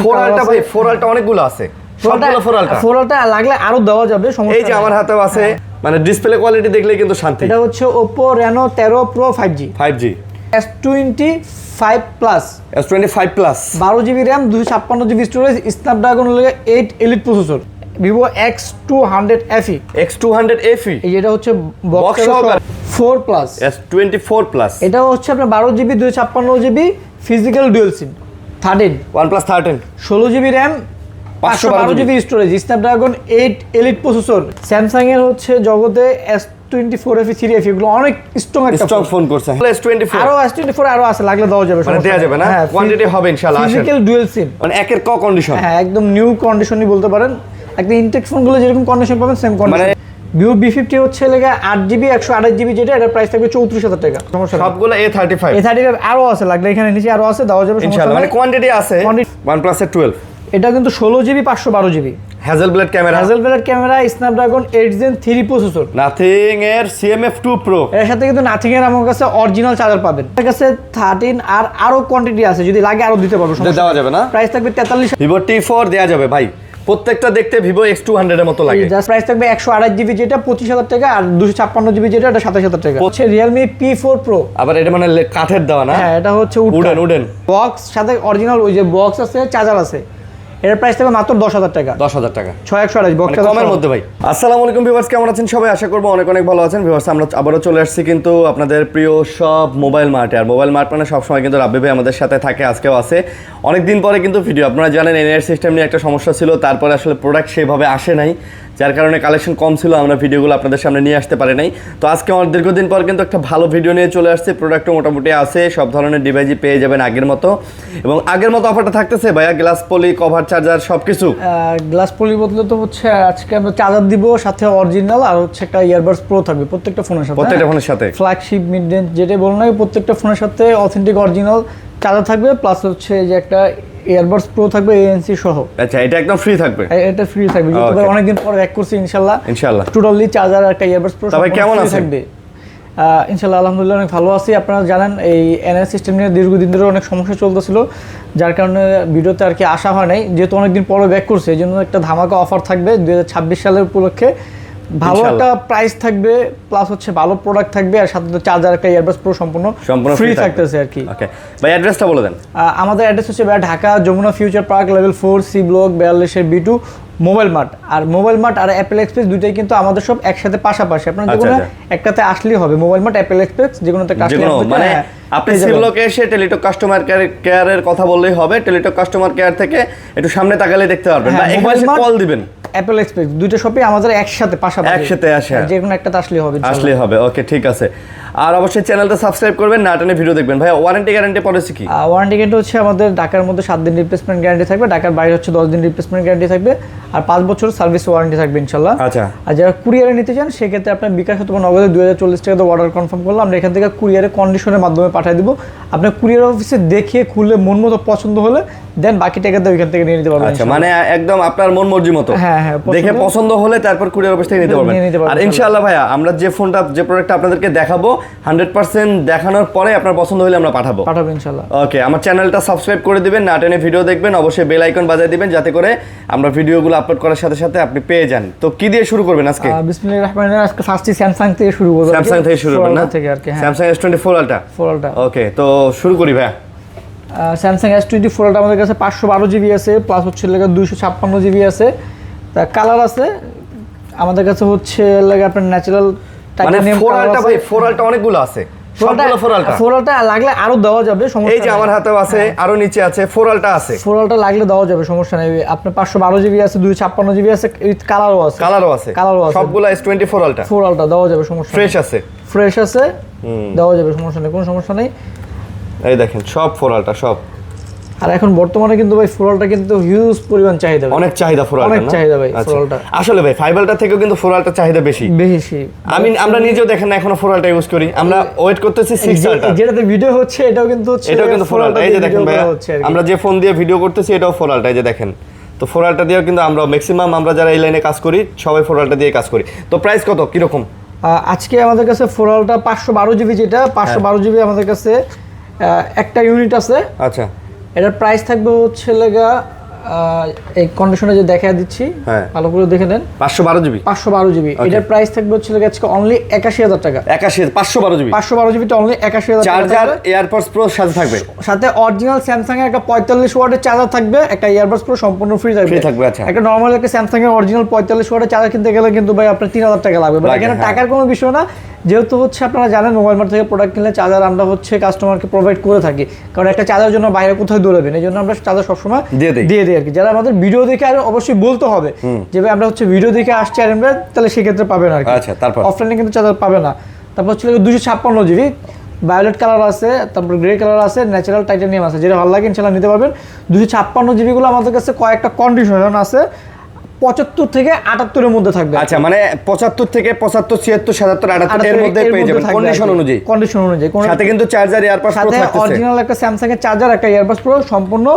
ফোরালটা ভাই, ফোরালটা অনেকগুলো আছে, সবগুলো ফোরালটা। ফোরালটা লাগলে আরো দেওয়া যাবে, সমস্যা এই যে আমার হাতেও আছে, মানে ডিসপ্লে কোয়ালিটি দেখলেই কিন্তু শান্তি। এটা হচ্ছে Oppo Reno 13 Pro 5G 5G S25 Plus, S25 Plus, 12GB RAM, 256GB storage, Snapdragon 8 Elite processor, Vivo X200 FE। X200 FE এই যেটা হচ্ছে Box বক্স সহকারে। 4 Plus, S24 Plus, এটা হচ্ছে আপনার 12GB 256GB physical dual SIM 13, OnePlus 13, 16GB RAM, 512GB storage, Snapdragon 8 Elite processor. Samsung এর হচ্ছে জগতে S24 FE 3F এগুলো অনেক স্ট্রং একটা স্টক ফোন করছে। S24 আরো S24 আরো আছে, লাগলে দেওয়া যাবে, মানে দেয়া যাবে না, কোয়ান্টিটি হবে ইনশাআল্লাহ। ফিজিক্যাল ডুয়াল সিম মানে একের ক কন্ডিশন, হ্যাঁ একদম নিউ কন্ডিশনই বলতে পারেন। একদম ইনটেক ফোনগুলো যেরকম কন্ডিশন পাবেন সেম কন্ডিশন। Vivo B50 হচ্ছে লাগা 8GB 128GB, যেটা এটার প্রাইস থাকবে 34,000 টাকা। সমস্যা নেই, সবগুলো A35 A35 আরো আছে, লাগলে এখানে নিচে আরো আছে, দেওয়া যাবে, সমস্যা ইনশাআল্লাহ। মানে নেই। কোয়ান্টিটি আছে। OnePlus এর 12, এটা কিন্তু 16GB 512GB, Hasselblad camera, Hasselblad camera, Snapdragon 8 Gen 3 processor, Nothing এর CMF2 Pro। এর সাথে কিন্তু নাথিং এর আমার কাছে অরিজিনাল চার্জার পাবেন। আমার কাছে 13 আর আরো কোয়ান্টিটি আছে, যদি লাগে আরো দিতে পারবো, সমস্যা দেওয়া যাবে না। প্রাইস থাকবে 43। Vivo T4 দেয়া যাবে ভাই, প্রত্যেকটা দেখতে Vivo X200 এর মতো লাগে। জাস্ট প্রাইস থাকবে 128GB, যেটা 25,000 টাকা, আর 256GB যেটা এটা 27,000 টাকা। হচ্ছে Realme P4 Pro, আবার এটা মানে কাঠের দেওয়া না, হ্যাঁ এটা হচ্ছে উডেন বক্স, সাথে অরিজিনাল ওই যে বক্স আছে, চার্জার আছে। এর প্রাইস থাকবে মাত্র 10,000 টাকা, 10,000 টাকা, 6128 বক্স কমের মধ্যে ভাই। আসসালামু আলাইকুম ভিউয়ার্স, কেমন আছেন সবাই? আশা করবো অনেক অনেক ভালো আছেন। ভিউয়ার্স, আমরা আবারও চলে আসছি কিন্তু আপনাদের প্রিয় সব মোবাইল মার্টে। আর মোবাইল মার্ট মানে সবসময় কিন্তু রাব্বি ভাই আমাদের সাথে থাকে, আজকেও আছে। অনেক দিন পরে কিন্তু ভিডিও, আপনারা জানেন এনআইআর সিস্টেম নিয়ে একটা সমস্যা ছিল, তারপরে আসলে প্রোডাক্ট সেভাবে আসে নাই, যার কারণে কালেকশন কম ছিল, আমরা ভিডিওগুলো আপনাদের সামনে নিয়ে আসতে পারি নাই। তো আজকে অনেক দীর্ঘদিন পর কিন্তু একটা ভালো ভিডিও নিয়ে চলে আসছে। প্রোডাক্টও মোটামুটি আছে, সব ধরনের ডিভাইসই পেয়ে যাবেন আগের মতো, এবং আগের মতো অফারটা থাকতেছে ভাইয়া, গ্লাস পলি, কভার, চার্জার সব কিছু। গ্লাস পলির বদলে তো হচ্ছে আজকে আমরা চার্জার দিব, সাথে অরিজিনাল, আর হচ্ছে একটা ইয়ারবাডস প্রো থাকবে প্রত্যেকটা ফোনের সাথে। প্রত্যেকটা ফোনের সাথে ফ্ল্যাগশিপ, মিড রেঞ্জ যেটা বলুন না, প্রত্যেকটা ফোনের সাথে অথেন্টিক অরিজিনাল চার্জার থাকবে, প্লাস হচ্ছে যে একটা ইয়ারবাডস প্রো থাকবে ANC সহ। আচ্ছা, এটা একদম ফ্রি থাকবে? এটা ফ্রি থাকবে, যেহেতু অনেকদিন পরে ব্যাক করছি ইনশাআল্লাহ। টোটালি চার্জার আর একটা ইয়ারবাডস প্রো তবে কেমন থাকবে ইনশাআল্লাহ। আলহামদুলিল্লাহ অনেক ভালো আছি। আপনারা জানেন এই এনআইআর সিস্টেম নিয়ে দীর্ঘদিন ধরে অনেক সমস্যা চলতেছিল, যার কারণে ভিডিওতে আর কি আসা হয় নাই। যেহেতু অনেকদিন পরে ব্যাক করছে, এই জন্য একটা ধামাকা অফার থাকবে 2026 সালের উপলক্ষে। ভালো একটা প্রাইস থাকবে, প্লাস হচ্ছে ভালো প্রোডাক্ট থাকবে, আর সাথে চার্জার একটা ইয়ারবাডস প্রো সম্পূর্ণ ফ্রি থাকতেছে আর কি। ওকে ভাই, অ্যাড্রেসটা বলে দেন। আমাদের অ্যাড্রেস হচ্ছে Dhaka Jamuna Future Park level 4 C block 42 B2 Mobile Mart. আর মোবাইল মার্ট আর অ্যাপেল এক্সপ্রেস দুইটাই কিন্তু আমাদের সব একসাথে পাশাপাশি, আপনারা যেকোনো একটাতে আসলেই হবে। মোবাইল মার্ট, অ্যাপেল এক্সপ্রেস যেকোনোতে আসলে মানে আপনি সি ব্লকে এসে টেলিটক কাস্টমার কেয়ারের কথা বললেই হবে। টেলিটক কাস্টমার কেয়ার থেকে একটু সামনে তাকালে দেখতে পারবেন, বা এখানে এসে কল দিবেন। অ্যাপেল এক্সপ্রেস দুইটা শপে আমাদের একসাথে পাশাপাশি, একসাথে আসে, যে কোনো একটাতে আসলেই হবে। ওকে ঠিক আছে। আর অবশ্যই চ্যানেলটা সাবস্ক্রাইব করবেন, না টানে ভিডিও দেখবেন। ভাই ওয়ারেন্টি গ্যারান্টি পলিসি কি? ওয়ারেন্টি গ্যারান্টি হচ্ছে আমাদের ঢাকার মধ্যে 7 দিন রিপ্লেসমেন্ট গ্যারান্টি থাকবে, ঢাকার বাইরে হচ্ছে 10 দিন রিপ্লেসমেন্ট গ্যারান্টি থাকবে, আর 5 বছর সার্ভিস ওয়ারেন্টি থাকবে ইনশাআল্লাহ। আচ্ছা, আর যারা কুরিয়ারে নিতে চান সেক্ষেত্রে আপনার বিকাশ অথবা নগদে 2040 টাকা অর্ডার কনফার্ম করলে আমরা এখান থেকে কুরিয়ারে কন্ডিশনের মাধ্যমে পাঠিয়ে দিব। আপনার কুরিয়ার অফিসে দেখে খুলে মন মতো পছন্দ হলে দেন বাকি টাকাটা ওইখান থেকে নিয়ে নিতে পারবেন। আচ্ছা, মানে একদম আপনার মন মর্জি মতো, হ্যাঁ দেখে পছন্দ হলে তারপর কুরিয়ার অফিস থেকে নিতে পারবেন। আর ইনশাআল্লাহ ভাইয়া, আমরা যে ফোনটা যে প্রোডাক্টটা আপনাদেরকে দেখাবো 100% দেখানোর পরে আপনার পছন্দ হলে আমরা পাঠাবো ইনশাআল্লাহ। ওকে, আমার চ্যানেলটা সাবস্ক্রাইব করে দিবেন, না টেনে ভিডিও দেখবেন, অবশ্যই বেল আইকন বাজিয়ে দিবেন, যাতে করে আমরা ভিডিওগুলো আপলোড করার সাথে সাথে আপনি পেয়ে যান। তো কি দিয়ে শুরু করবেন আজকে? বিসমিল্লাহির রহমানির রহিম। আজকে ফার্স্টে স্যামসাং থেকে শুরু করব। স্যামসাং থেকে শুরু করবেন না? Samsung S24 Ultra। ওকে, তো শুরু করি ভাইয়া। স্যামসাং S24 Ultra আমাদের কাছে 512GB আছে, প্লাস হচ্ছে 256GB আছে। তা কালার আছে আমাদের কাছে হচ্ছে আপনার ন্যাচারাল টাইটানিয়াম কালার আছে। ভাই ফোরালটা অনেকগুলো আছে, সবগুলো ফোরালটা লাগলে আরো দেওয়া যাবে, সমস্যা এই যে আমার হাতেও আছে, আরো নিচে আছে, ফোরালটা আছে। ফোরালটা লাগলে দেওয়া যাবে, সমস্যা নেই। আপনার 512GB আছে, 256GB আছে, কালারও আছে, সবগুলো S24 Ultra। ফোরালটা দেওয়া যাবে, সমস্যা ফ্রেশ আছে দেওয়া যাবে, সমস্যা নেই, কোনো সমস্যা নেই। এই দেখেন সব ফোরালটা সব। আর এখন বর্তমানে কিন্তু ভাই ফোরালটা কিন্তু হিউজ পরিমাণ চাহিদা, অনেক চাহিদা ফোরালটা, অনেক চাহিদা ভাই ফোরালটা। আসলে ভাই ফাইবারটা থেকেও কিন্তু ফোরালটা চাহিদা বেশি। আমরা নিজেও দেখেন না এখনো ফোরালটা ইউজ করি, আমরা ওয়েট করতেছি 6 Ultra, যেটাতে ভিডিও হচ্ছে এটাও কিন্তু ফোরালটা। এই যে দেখেন ভাই, আমরা যে ফোন দিয়ে ভিডিও করতেছি এটাও ফোরালটা, এই যে দেখেন। তো ফোরালটা দিয়েও কিন্তু আমরা ম্যাক্সিমাম আমরা যারা এই লাইনে কাজ করি সবাই ফোরালটা দিয়ে কাজ করি। তো প্রাইস কত কি রকম? আজকে আমাদের কাছে ফোরালটা 512GB, যেটা 512GB আমাদের কাছে একটা ইউনিট আছে। আচ্ছা, এটার প্রাইস থাকবে হচ্ছে এই কন্ডিশনে যে দেখা দিচ্ছি, হ্যাঁ ভালো করে দেখে নেন। 512 জিবি, 512 জিবি। এটার প্রাইস থাকবে হচ্ছে আজকে অনলি 81,000 টাকা। 512 জিবি, 512 জিবিটা অনলি 81,000 টাকা। চার্জার এয়ারপডস প্রো সাথে থাকবে, সাথে অরিজিনাল স্যামসাং এর একটা 45 ওয়াটের চার্জার থাকবে, একটা ইয়ারবাডস প্রো সম্পূর্ণ ফ্রি থাকবে। ফ্রি থাকবে, আচ্ছা। একটা নরমাল একটা স্যামসাং এর অরিজিনাল 45 ওয়াটের চার্জার কিনতে গেলে কিন্তু ভাই আপনার 3000 টাকা লাগবে। বাট এখানে টাকার কোনো বিষয় না, যেহেতু হচ্ছে আপনারা জানেন মোবাইল মার্ট থেকে প্রোডাক্ট কিনলে চার্জার আমরা হচ্ছে কাস্টমারকে প্রোভাইড করে থাকি, কারণ একটা চার্জার জন্য বাইরে কোথায় দৌড়াবেন, এই জন্য আমরা চার্জার সবসময় দিয়ে দিই আর কি। যারা আমাদের ভিডিও দেখে আর অবশ্যই বলতে হবে যে ভাই আমরা হচ্ছে ভিডিও দেখে আসছি আর আমরা, তাহলে সেক্ষেত্রে পাবেন আর কি। আচ্ছা, তারপর অফলাইনে কিন্তু চার্জার পাবে না। তারপর হচ্ছে 256 জিবি, ভায়োলেট কালার আছে, তারপর গ্রে কালার আছে, ন্যাচারাল টাইটানিয়াম আছে, যেটা ভালো লাগে ইনশাআল্লাহ নিতে পারবেন। 256 জিবিগুলো আমাদের কাছে কয়েকটা কন্ডিশন আছে, 75 থেকে 78 এর মধ্যে থাকবে। আচ্ছা, মানে 75 থেকে 75, 76, 77, 78 এর মধ্যে পেয়ে যাবেন কন্ডিশন অনুযায়ী। সাথে কিন্তু চার্জার এয়ারপাডস প্রো থাকছে, অরিজিনাল একটা স্যামসাং এর চার্জার, একটা এয়ারপাডস প্রো সম্পূর্ণ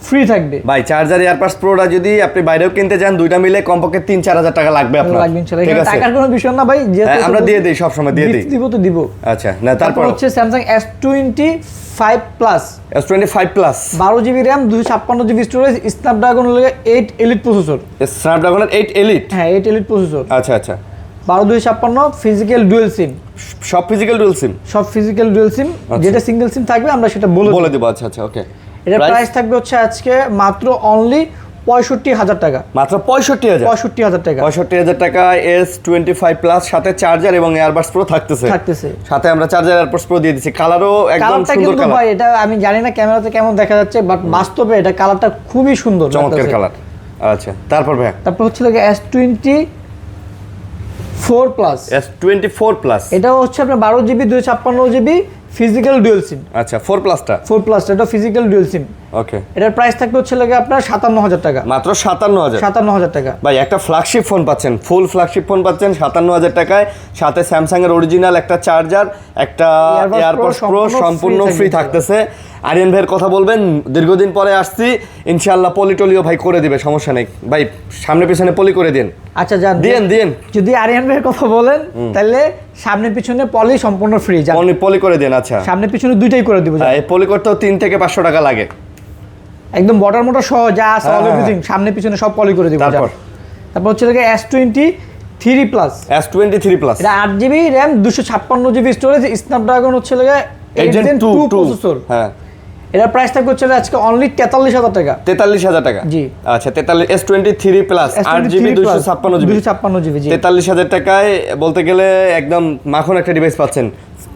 ফ্রি থাকবে। ভাই চার্জার এয়ারপাডস প্রোটা যদি আপনি বাইরেও কিনতে যান, দুইটা মিলে কমপক্ষে 3-4 টাকা লাগবে আপনার। ঠিক আছে, টাকার কোনো বিষয় না ভাই, যেহেতু আমরা দিয়ে দেই, সব সময় দিয়ে দেই, দিব। আচ্ছা, না তারপর হচ্ছে Samsung S25 plus, 12 GB RAM, 256 GB storage, Snapdragon 8 elite processor. স্ন্যাপড্রাগনের 8 এলিট, হ্যাঁ 8 এলিট প্রসেসর। আচ্ছা আচ্ছা। 256 ফিজিক্যাল ডুয়াল সিম, সব ফিজিক্যাল ডুয়াল সিম, যেটা সিঙ্গেল সিম থাকবে আমরা সেটা বলে দেব। আচ্ছা আচ্ছা, ওকে। এটার প্রাইস থাকবে হচ্ছে আজকে মাত্র অনলি 65,000 টাকা। মাত্র 65,000 টাকা। 65,000 টাকা S25 প্লাস, সাথে চার্জার এবং এয়ারবাডস প্রো থাকতেছে। সাথে আমরা চার্জার এয়ারবাডস প্রো দিয়ে দিছি। কালারও একদম সুন্দর কালার। ভাই এটা আমি জানি না ক্যামেরাতে কেমন দেখা যাচ্ছে, বাট বাস্তবে এটা কালারটা খুবই সুন্দর, চমৎকার কালার। আচ্ছা, তারপর ভাই তারপর হচ্ছে S24 প্লাস। এটাও হচ্ছে আপনার 12 GB 256 GB physical dual SIM. আচ্ছা, 4 প্লাসটা এটা ফিজিক্যাল ডুয়াল সিম। ওকে। এটার প্রাইস থাকবে হচ্ছে আপনার 57,000 টাকা। মাত্র 57,000 টাকা। ভাই একটা ফ্ল্যাগশিপ ফোন পাচ্ছেন, ফুল ফ্ল্যাগশিপ ফোন পাচ্ছেন 57,000 টাকায়, সাথে স্যামসাং এর অরিজিনাল একটা চার্জার, একটা এয়ারপডস প্রো সম্পূর্ণ ফ্রি থাকতেছে। আরিয়ান ভাইয়ের কথা বলবেন, দীর্ঘদিন পরে আসছি, ইনশাআল্লাহ পলিটলিও ভাই করে দিবে, সমস্যা নেই ভাই, সামনে পিছনে পলি করে দেন। আচ্ছা যান, দিন। যদি আরিয়ান ভাইয়ের কথা বলেন তাহলে সামনে পিছনে পলি সম্পূর্ণ ফ্রি, পলি করে দেন। আচ্ছা, সামনে পিছনে দুইটাই করে দিব। এই পলি করতেও 3 থেকে 500 টাকা লাগে, একদম বটার মোটা সহ যা আছে অল এভরিথিং সামনে পিছনে সব পলি করে দিব। তারপর হচ্ছে S23 প্লাস। এটা 8 GB RAM, 256 GB storage, Snapdragon হচ্ছে 8 Gen 2 প্রসেসর। হ্যাঁ, এটার প্রাইস থাকবে হচ্ছে আজকে অনলি 43,000 টাকা। 43,000 টাকা, জি। আচ্ছা, S23 প্লাস 8 জিবি 256 জিবি, 43,000 টাকায় বলতে গেলে একদম মাখন একটা ডিভাইস পাচ্ছেন।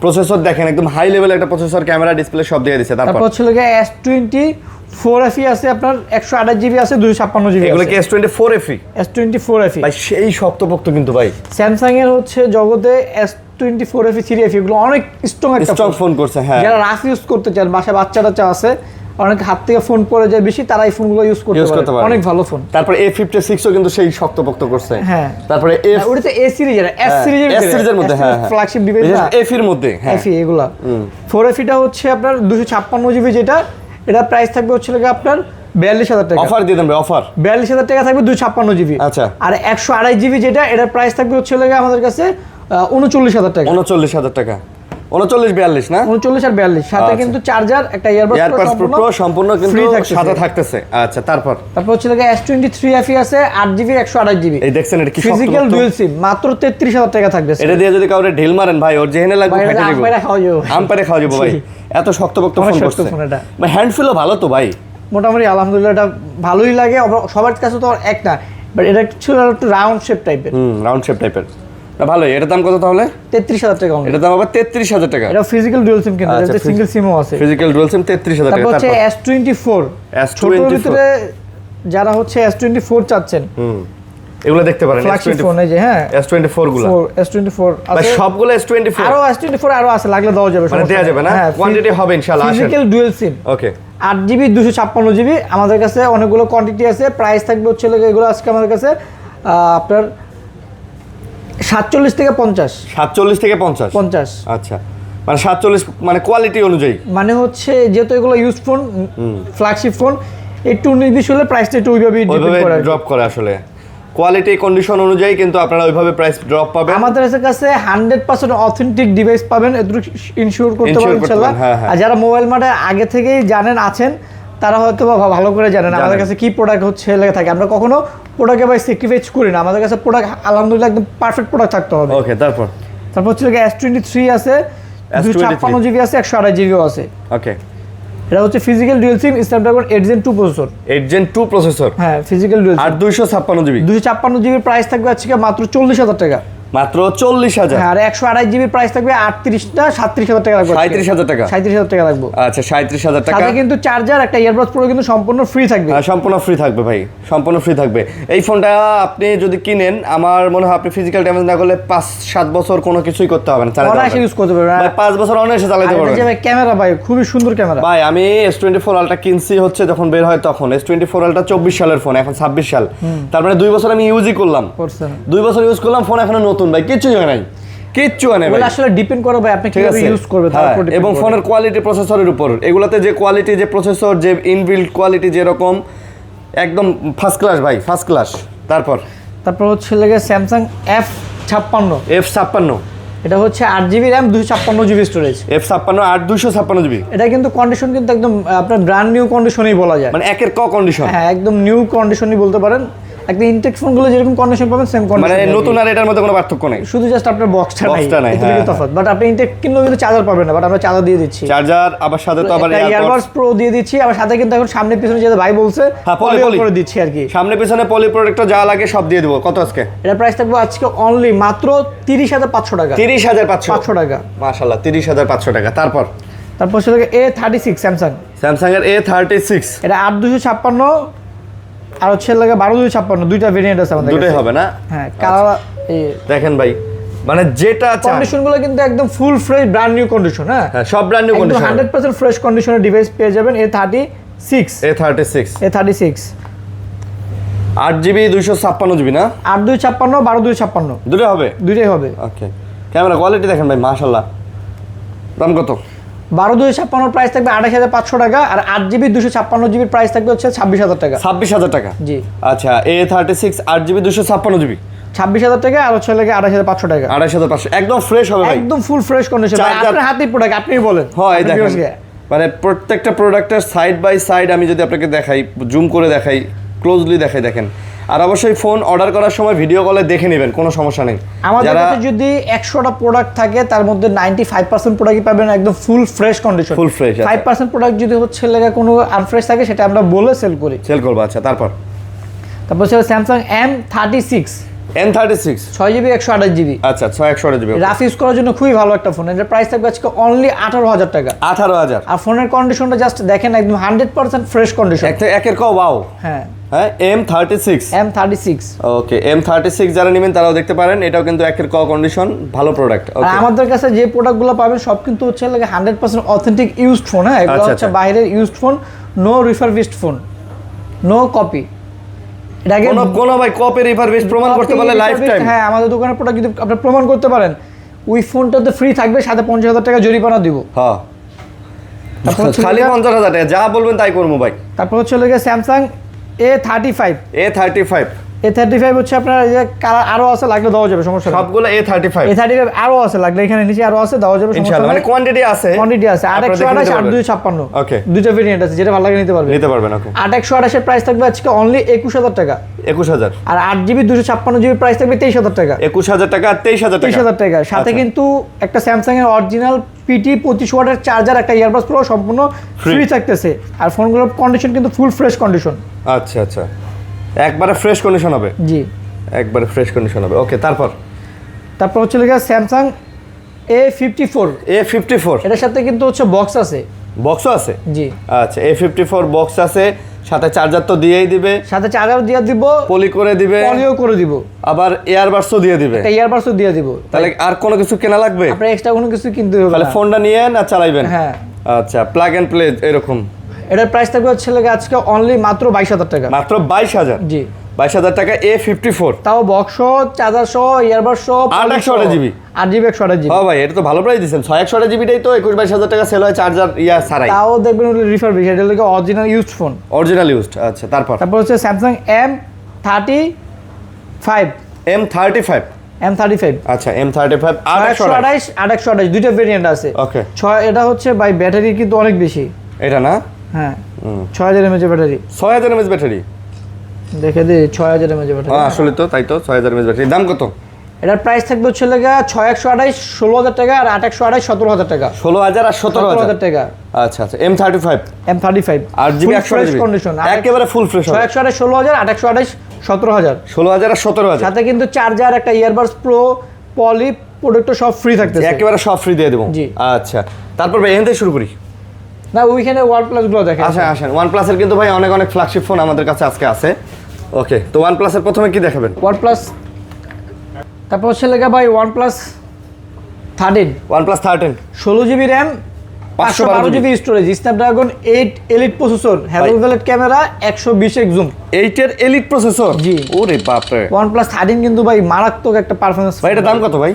প্রসেসর দেখেন, একদম হাই লেভেল একটা প্রসেসর, ক্যামেরা, ডিসপ্লে সব দিয়ে দিয়েছে। তারপর হচ্ছে S24 FE আছে আপনার, 128 জিবি আছে, 256 জিবি। এগুলো কি S24 FE? S24 FE ভাই সেই শক্তপোক্ত কিন্তু ভাই। স্যামসাং এর হচ্ছে জগতে S24 FE 3 FE এগুলো অনেক স্ট্রং ফোন করছে। হ্যাঁ, যারা রাফ ইউজ করতে চান, বাসায় বাচ্চা আছে, অনেক হাত থেকে ফোন পড়ে যায় বেশি, তারা এই ফোনগুলো ইউজ করতে পারে, অনেক ভালো ফোন। তারপর A56 ও কিন্তু সেই শক্তপোক্ত করছে। হ্যাঁ, তারপরে ওটা তো A সিরিজের, S সিরিজের মধ্যে, হ্যাঁ ফ্ল্যাগশিপ ডিভাইস না, FE এর মধ্যে। হ্যাঁ, FE এগুলা 4 FE টা হচ্ছে আপনার 256 জিবি, যেটা এটা প্রাইস থাকবে হচ্ছে আপনার 42,000 টাকা। অফার দিয়ে দেন ভাই, অফার 42,000 টাকা থাকবে 256 জিবি। আচ্ছা, আর 128 জিবি যেটা, এটার প্রাইস থাকবে হচ্ছে আমাদের কাছে 39,000 টাকা। 39,000 টাকা, 39-42 না, 39 আর 42, সাথে কিন্তু চার্জার, একটা এয়ারবাডস প্রো সম্পূর্ণ কিন্তু সাথে থাকতেছে। আচ্ছা, তারপর হচ্ছে S23 FE আছে, 8 জিবি 128 জিবি। এই দেখছেন, এটা কি ফিজিক্যাল ডুয়াল সিম, মাত্র 33,000 টাকা থাকবে। এটা দিয়ে যদি কাউরে ঢিল মারেন ভাই, ওর যেহেনে লাগবে ফেটে যাবে, আমপারে খাওয়া যাবে ভাই, এত শক্তপোক্ত ফোন করছে। ভাই হ্যান্ড ফিলও ভালো তো ভাই, মোটামুটি আলহামদুলিল্লাহ এটা ভালোই লাগে। সবার কাছে তো এক না, বাট এটা ছিল একটু রাউন্ড শেপ টাইপের। না ভালোই। এটার দাম কত তাহলে? 33,000 টাকা। এটার দাম আবার 33,000 টাকা। এটা ফিজিক্যাল ডুয়াল সিম, কিন্তু এটা সিঙ্গেল সিমও আছে। ফিজিক্যাল ডুয়াল সিম 33,000 টাকা। তারপর হচ্ছে S24 ছোটর ভিতরে যারা হচ্ছে S24 চাচ্ছেন, এগুলো দেখতে পারেন, ফ্ল্যাগশিপ ফোন এই যে। হ্যাঁ, S24 গুলো, S24 ভাই সবগুলো S24, আরো S24 আরো আছে, লাগলে দেওয়া যাবে, মানে দেয়া যাবে না, কোয়ান্টিটি হবে ইনশাআল্লাহ। ফিজিক্যাল ডুয়াল সিম, ওকে। 8 জিবি 256 জিবি আমাদের কাছে অনেকগুলো কোয়ান্টিটি আছে। প্রাইস থাকবে হচ্ছে এগুলো আজকে আমাদের কাছে আপনার 47 থেকে 50। 47 থেকে 50। আচ্ছা, মানে 47 মানে কোয়ালিটি অনুযায়ী, মানে হচ্ছে যেহেতু এগুলো ইউজ ফোন, ফ্ল্যাগশিপ ফোন, একটু নির্দিষ্ট হলে প্রাইসটা একটু ওইভাবেই ড্রপ করে। আসলে কোয়ালিটি কন্ডিশন অনুযায়ী কিন্তু আপনারা ওইভাবে প্রাইস ড্রপ পাবেন। আমাদের কাছে 100% অথেন্টিক ডিভাইস পাবেন, এটুকু ইনশিওর করতে পারবেন ইনশাআল্লাহ। আর যারা মোবাইল মার্টে আগে থেকেই জানেন আছেন, তারা হয়তো বা ভালো করে জানেন আমাদের কাছে কি প্রোডাক্ট হচ্ছে লেগে থাকে। আমরা কখনো প্রোডাক্টে ভাই স্যাক্রিফাইস করি না, আমাদের কাছে প্রোডাক্ট আলহামদুলিল্লাহ একদম পারফেক্ট প্রোডাক্ট থাকতে হবে। ওকে, তারপর হচ্ছে S23 আছে, 256 জিবি আছে, 128 জিবিও আছে। ওকে, এটা হচ্ছে physical dual SIM Snapdragon 8 Gen 2 processor. 8 Gen 2 processor, হ্যাঁ ফিজিক্যাল ডুয়াল আর 256 জিবি। 256 জিবির প্রাইস থাকবে আজকে মাত্র 40,000 টাকা। মাত্র 40,000। হ্যাঁ, আর 128 জিবির প্রাইস থাকবে 37,000 টাকা লাগবে। 37,000 টাকা। 37,000 টাকা লাগবে। আচ্ছা, 37,000 টাকা। সাথে কিন্তু চার্জার, একটা ইয়ারবাডস পুরো কিন্তু সম্পূর্ণ ফ্রি থাকবে। হ্যাঁ, সম্পূর্ণ ফ্রি থাকবে ভাই, সম্পূর্ণ ফ্রি থাকবে। এই ফোনটা আপনি যদি কিনেন, আমার মনে হয় আপনি ফিজিক্যাল ড্যামেজ না করলে 5-7 বছর কোনো কিছুই করতে হবে না, চালাতে অনায়াসে ইউজ করতে পারবেন। ভাই 5 বছর অনায়াসে চালাতে আর পারবেন। এই যে ভাই ক্যামেরা ভাই খুবই সুন্দর ক্যামেরা। ভাই আমি S24 আলট্রা কিনছি হচ্ছে যখন বের হয় তখন। S24 আলট্রা 24 সালের ফোন, এখন 26 সাল, তার মানে 2 বছর আমি ইউজই করলাম। 2 বছর ইউজ করলাম, ফোন এখনো নতুন ভাই, কিচ্ছু হয় নাই, কিচ্ছু হয় নাই ভাই। আসলে ডিপেন্ড করে ভাই আপনি কিভাবে ইউজ করবেন তার উপর। এবং ফোনের কোয়ালিটি প্রসেসরের উপর, এগুলাতে যে কোয়ালিটি, যে প্রসেসর, যে ইনবিল্ট কোয়ালিটি যেরকম, একদম ফার্স্ট ক্লাস ভাই, ফার্স্ট ক্লাস। তারপর হচ্ছে লাগে স্যামসাং F56। F56, এটা হচ্ছে 8 GB RAM, 256 GB storage. F56 8 256 GB. এটা কিন্তু কন্ডিশন কিন্তু একদম আপনার ব্র্যান্ড নিউ কন্ডিশনই বলা যায়, মানে একের ক কন্ডিশন। হ্যাঁ একদম নিউ কন্ডিশনই বলতে পারেন। একদম ইনটেক ফোনগুলো যেরকম কন্ডিশন পাবেন সেম কন্ডিশন, মানে নতুন আর এটার মধ্যে কোনো পার্থক্য নেই, শুধু জাস্ট আপনার বক্সটা নাই, হ্যাঁ, এটুকুই তফাৎ। বাট আপনি ইনটেক কিনলেও কিন্তু চার্জার পাবেন না, বাট আমরা চার্জার দিয়ে দিচ্ছি। চার্জার আবার সাথে তো আবার ইয়ারবাডস প্রো দিয়ে দিচ্ছি, আবার সাথে কিন্তু এখন সামনে পিছনে যেটা ভাই বলছে পলি করে দিচ্ছি আর কি। সামনে পিছনে পলি প্রোডাক্ট যা লাগে সব দিয়ে দেব। কত আজকে এটা প্রাইস থাকবে আজকে অনলি মাত্র 30,500 টাকা। 30,500 টাকা, মাশাআল্লাহ, 30,500 টাকা। তারপর হচ্ছে A36 স্যামসাং এর A36, এটা 8 256 আর হচ্ছে লাগে 12 256, দুইটা ভেরিয়েন্ট আছে আমাদের, দুটোই হবে না? হ্যাঁ কালার দেখেন ভাই, মানে যেটা কন্ডিশনগুলো কিন্তু একদম full fresh brand new condition. হ্যাঁ সব ব্র্যান্ড নিউ কন্ডিশন, 100% ফ্রেশ কন্ডিশনের ডিভাইস পেয়ে যাবেন। A36 8GB 256GB না? 8 256 12 256 দুটোই হবে, দুইটাই হবে। ওকে, ক্যামেরা কোয়ালিটি দেখেন ভাই, মাশাআল্লাহ। দাম কত? 12 256 প্রাইস থাকবে 28,500 টাকা, আর 8GB 256 জিবির প্রাইস থাকবে হচ্ছে 26,000 টাকা। 26,000 টাকা, জি। আচ্ছা, A36 8GB 256GB 26,000 টাকা, আর হচ্ছে লাগে 28,500 টাকা। 28,500, একদম ফ্রেশ হবে ভাই, একদম ফুল ফ্রেশ কন্ডিশন। আপনার হাতেই প্রোডাক্ট, আপনিই বলেন। হয় দেখেন, মানে প্রত্যেকটা প্রোডাক্টের সাইড বাই সাইড আমি যদি আপনাকে দেখাই, জুম করে দেখাই, ক্লোজলি দেখাই, দেখেন। আর অবশ্যই ফোন অর্ডার করার সময় ভিডিও কলে দেখে নেবেন, কোনো সমস্যা নেই। আমাদের কাছে যদি 100টা প্রোডাক্ট থাকে তার মধ্যে 95% প্রোডাক্টই পাবেন একদম full fresh condition. Full fresh, 5% product যদি হচ্ছে লাগা কোনো আনফ্রেশ থাকে সেটা আমরা বলে সেল করব। আচ্ছা, তারপর হচ্ছে Samsung M36 M36 6GB 128GB। আচ্ছা, 128GB রাফ ইউজ করার জন্য খুবই ভালো একটা ফোন। এটার প্রাইস থাকবে আজকে অনলি 18,000 টাকা। 18,000। আর ফোনের কন্ডিশনটা জাস্ট দেখেন, একদম 100% ফ্রেশ কন্ডিশন। একের ক ওয়াও। হ্যাঁ, M36। ওকে, M36 যারা নেবেন তারাও দেখতে পারেন, এটাও কিন্তু একের ক কন্ডিশন, ভালো প্রোডাক্ট। আর আমাদের কাছে যে প্রোডাক্টগুলো পাবেন সব কিন্তু হচ্ছে লাগে 100% অথেন্টিক ইউজড ফোন। হ্যাঁ, এগুলো হচ্ছে বাইরের used phone, no refurbished phone, no copy. এটাকে কোন ভাই কপি রিফারবিশ প্রমাণ করতে পারলে লাইফ টাইম। হ্যাঁ, আমাদের দোকানের প্রোডাক্ট যদি আপনি প্রমাণ করতে পারেন, ওই ফোনটাতে ফ্রি থাকবে, সাথে 50,000 টাকা জরিমানা দিব। হ্যাঁ, খালি 50,000 টাকা, যা বলবেন তাই করবো ভাই। তারপর হচ্ছে লাগে স্যামসাং A35 হচ্ছে আপনার এই যে কালার আরো আছে, লাগলে দেওয়া যাবে, সমস্যা নেই। সবগুলো A35 আরো আছে, লাগলে এখানে নিচে আরো আছে, দেওয়া যাবে, ইনশাআল্লাহ। মানে কোয়ান্টিটি আছে, 828 আর 256। ওকে, দুটো ভেরিয়েন্ট আছে, যেটা ভালো লাগে নিতে পারবেন। ওকে। 828 এর প্রাইস থাকবে আজকে অনলি 21,000 টাকা। 21,000। আর 8GB 256GB প্রাইস থাকবে 23,000 টাকা। 21,000 টাকা আর 23,000 টাকা। সাথে কিন্তু একটা স্যামসাং এর অরিজিনাল PT 25 ওয়াটের চার্জার, একটা ইয়ারবাডস প্রো সম্পূর্ণ ফ্রি থাকতেছে। আর ফোনগুলোর কন্ডিশন কিন্তু ফুল ফ্রেশ কন্ডিশন। আচ্ছা, একবারে ফ্রেশ কন্ডিশন হবে। জি, একবারে ফ্রেশ কন্ডিশন হবে। ওকে, তারপর হচ্ছে লাগা স্যামসাং A54। এটার সাথে কিন্তু হচ্ছে বক্স আছে, বক্সও আছে। জি, আচ্ছা, A54 বক্স আছে, সাথে চার্জার তো দিয়েই দিবে, সাথে চার্জার দিয়ে দিব, পলি করে দিবে, পলিও করে দিব, আবার ইয়ারবাডসও দিয়ে দিবে, ইয়ারবাডসও দিয়ে দিব। তাহলে আর কোনো কিছু কেনা লাগবে? আপনার এক্সট্রা কোনো কিছু কিনতে হবে না, তাহলে ফোনটা নিয়ে না চালাইবেন। হ্যাঁ, আচ্ছা, প্লাগ এন্ড প্লে এরকম। এটার প্রাইস থাকবে হচ্ছে লাগে আজকে অনলি মাত্র 22,000 টাকা। মাত্র 22,000। জি, 22,000 টাকা A54, তাও বক্স, চার্জার সহ, ইয়ারবাডস সহ, 8GB 8GB। ও ভাই, এটা তো ভালো প্রাইস দিয়েছেন। 628GBটাই তো 21-22,000 টাকা সেল হয়, চার্জার ছাড়াই। তাও দেখবেন রিফারবিশ, এটা লাগে original used phone, original used. আচ্ছা, তারপর হচ্ছে স্যামসাং M35। আচ্ছা, M35 828 দুইটা ভেরিয়েন্ট আছে। ওকে, এটা হচ্ছে ভাই ব্যাটারি কিন্তু অনেক বেশি। এটা না? হ্যাঁ, 6000 mAh ব্যাটারি, 6000 mAh ব্যাটারি। দেখে দিই 6000 mAh ব্যাটারি। আসলে তো তাই তো, 6000 mAh ব্যাটারি। দাম কত? এটার প্রাইস থাকবে হচ্ছে লাগা 6128 16000 টাকা, আর 8128 17000 টাকা। 16000 আর 17000 টাকা। আচ্ছা আচ্ছা, M35 M35 আর জিবি 128 কন্ডিশন, একেবারে ফুল ফ্রেশ হবে। 6128 16000, 8128 17000। 16000 আর 17000 সাথে কিন্তু চার্জার, একটা ইয়ারবাডস প্রো, পলি প্রোডাক্ট সব ফ্রি থাকতেছে। একেবারে সব ফ্রি দিয়ে দেবো। জি। আচ্ছা, তারপর ভাই এখান থেকে শুরু করি। না, ওইখানে OnePlus গুলো দেখেন। আচ্ছা আসেন, OnePlus এর কিন্তু ভাই অনেক অনেক ফ্ল্যাগশিপ ফোন আমাদের কাছে আজকে আছে। ওকে, তো OnePlus এর প্রথমে কি দেখাবেন? OnePlus, তারপর হচ্ছে লাগা ভাই OnePlus 13, OnePlus 13 16GB RAM, 512GB storage, Snapdragon 8 elite processor, হ্যালো ভেলেট ক্যামেরা, 120x জুম। 8 এর এলিট প্রসেসর। জি। ওরে বাপ রে। OnePlus 13 কিন্তু ভাই মারাত্মক একটা পারফরম্যান্স। ভাই এটার দাম কত ভাই?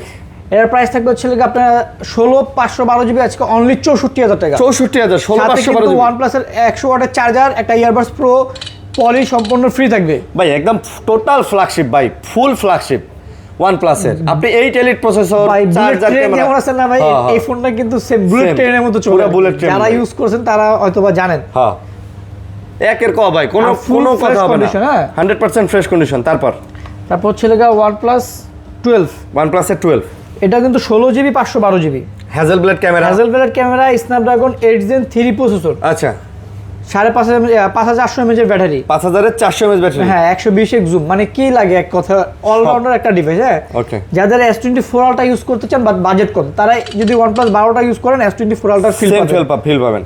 এর প্রাইস থাকবে হচ্ছে লাগা আপনার 16512GB, আজকে অনলি 64000 টাকা। 64000, 16512। OnePlus এর 100 ওয়াটের চার্জার, একটা ইয়ারবাডস প্রো, পলি সম্পূর্ণ ফ্রি থাকবে ভাই একদম টোটাল ফ্ল্যাগশিপ ভাই, ফুল ফ্ল্যাগশিপ OnePlus এর। আপনি 8 এলিট প্রসেসর, ভাই, চার্জার, ক্যামেরা কেমন আছে না ভাই, এই ফোনটা কিন্তু সেম বুলেট Same, ট্রেনের মতো চলে। পুরো bullet train যারা ভাই। ইউজ করছেন তারা হয়তোবা জানেন। হ্যাঁ, একের ক ভাই, কোনো আর full কোনো fresh কথা হবে না। condition, হ্যাঁ। 100% ফ্রেশ কন্ডিশন। তারপর তারপর হচ্ছে লাগা OnePlus 12, OnePlus এর 12 এটা কিন্তু 16GB 512GB, Hasselblad camera. Hasselblad camera, Snapdragon 8 Gen 3 processor, আচ্ছা, 5800 mAh ব্যাটারি, 5400 mAh ব্যাটারি। হ্যাঁ, 120x জুম। মানে কি লাগে এক কথা, অলরাউন্ডার একটা ডিভাইস। হ্যাঁ, ওকে। যাদের S24 আলট্রা ইউজ করতে চান বাট বাজেট কম, তারা যদি OnePlus 12টা ইউজ করেন, S24 আলট্রা ফিল সেম পাবেন। ফিল পাবেন,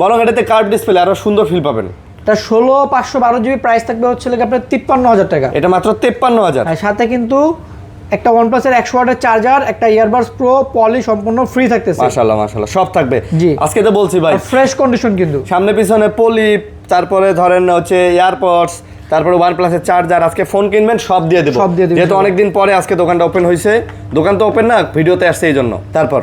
বরং এটাতে কার্ভ ডিসপ্লে আরো সুন্দর ফিল পাবেন। এটা 16512GB, প্রাইস থাকবে হচ্ছে লাগে আপনার 53000 টাকা। এটা মাত্র 53000। আর সাথে কিন্তু একটা OnePlus এর 100 ওয়াটের চার্জার, একটা ইয়ারবাডস প্রো, পলি সম্পূর্ণ ফ্রি থাকতেছে। মাশাআল্লাহ মাশাআল্লাহ, সব থাকবে। জি। আজকে তো বলছি ভাই, ফ্রেশ কন্ডিশন কিন্তু। সামনে পিছনে পলি, তারপরে ধরেন হচ্ছে এয়ারপডস, তারপরে OnePlus এর চার্জার। আজকে ফোন কিনবেন সব দিয়ে দেব, সব দিয়ে দেব। যেহেতু অনেকদিন পরে আজকে দোকানটা ওপেন হয়েছে। দোকান তো ওপেন না, ভিডিওতে আসছে এই জন্য। তারপর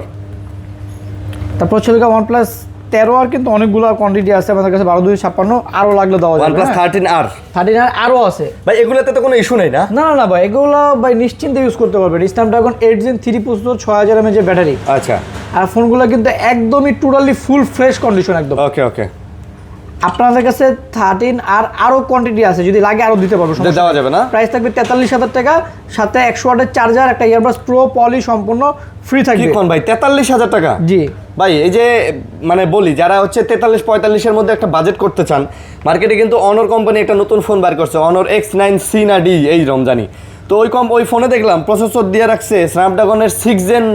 হচ্ছে লাগে OnePlus 13 আর কিন্তু অনেকগুলো কোয়ান্টিটি আছে আমাদের কাছে, 12256, আরো লাগলে দেওয়া যাবে। OnePlus 13R 13 আরো আছে ভাই, এগুলোতে তো কোনো ইস্যু নেই না? না না না ভাই, এগুলো ভাই নিশ্চিন্তে ইউজ করতে পারবেন। Snapdragon 8 Gen 3 processor, 6000 mAh battery. আচ্ছা, আর ফোনগুলো কিন্তু একদমই টোটালি ফুল ফ্রেশ কন্ডিশন একদম। ওকে ওকে, আপনাদের কাছে 13 আর আরো কোয়ান্টিটি আছে, যদি লাগে আরো দিতে পারবো, সমস্যা দেওয়া যাবে না? প্রাইস থাকবে 43000 টাকা, সাথে 100 ওয়াটের চার্জার, একটা ইয়ারবাডস প্রো, পলি সম্পূর্ণ ফ্রি কি থাকবে। কোন ভাই, 43000 টাকা? জি ভাই, এই যে মানে বলি, যারা হচ্ছে 43-45 এর মধ্যে একটা বাজেট করতে চান, মার্কেটে কিন্তু অনর কোম্পানি একটা নতুন ফোন বার করছে, অনর X9C না D এই রমজানি। তো ওই ফোনে দেখলাম প্রসেসর দিয়ে রাখছে স্ন্যাপড্রাগনের 6 Gen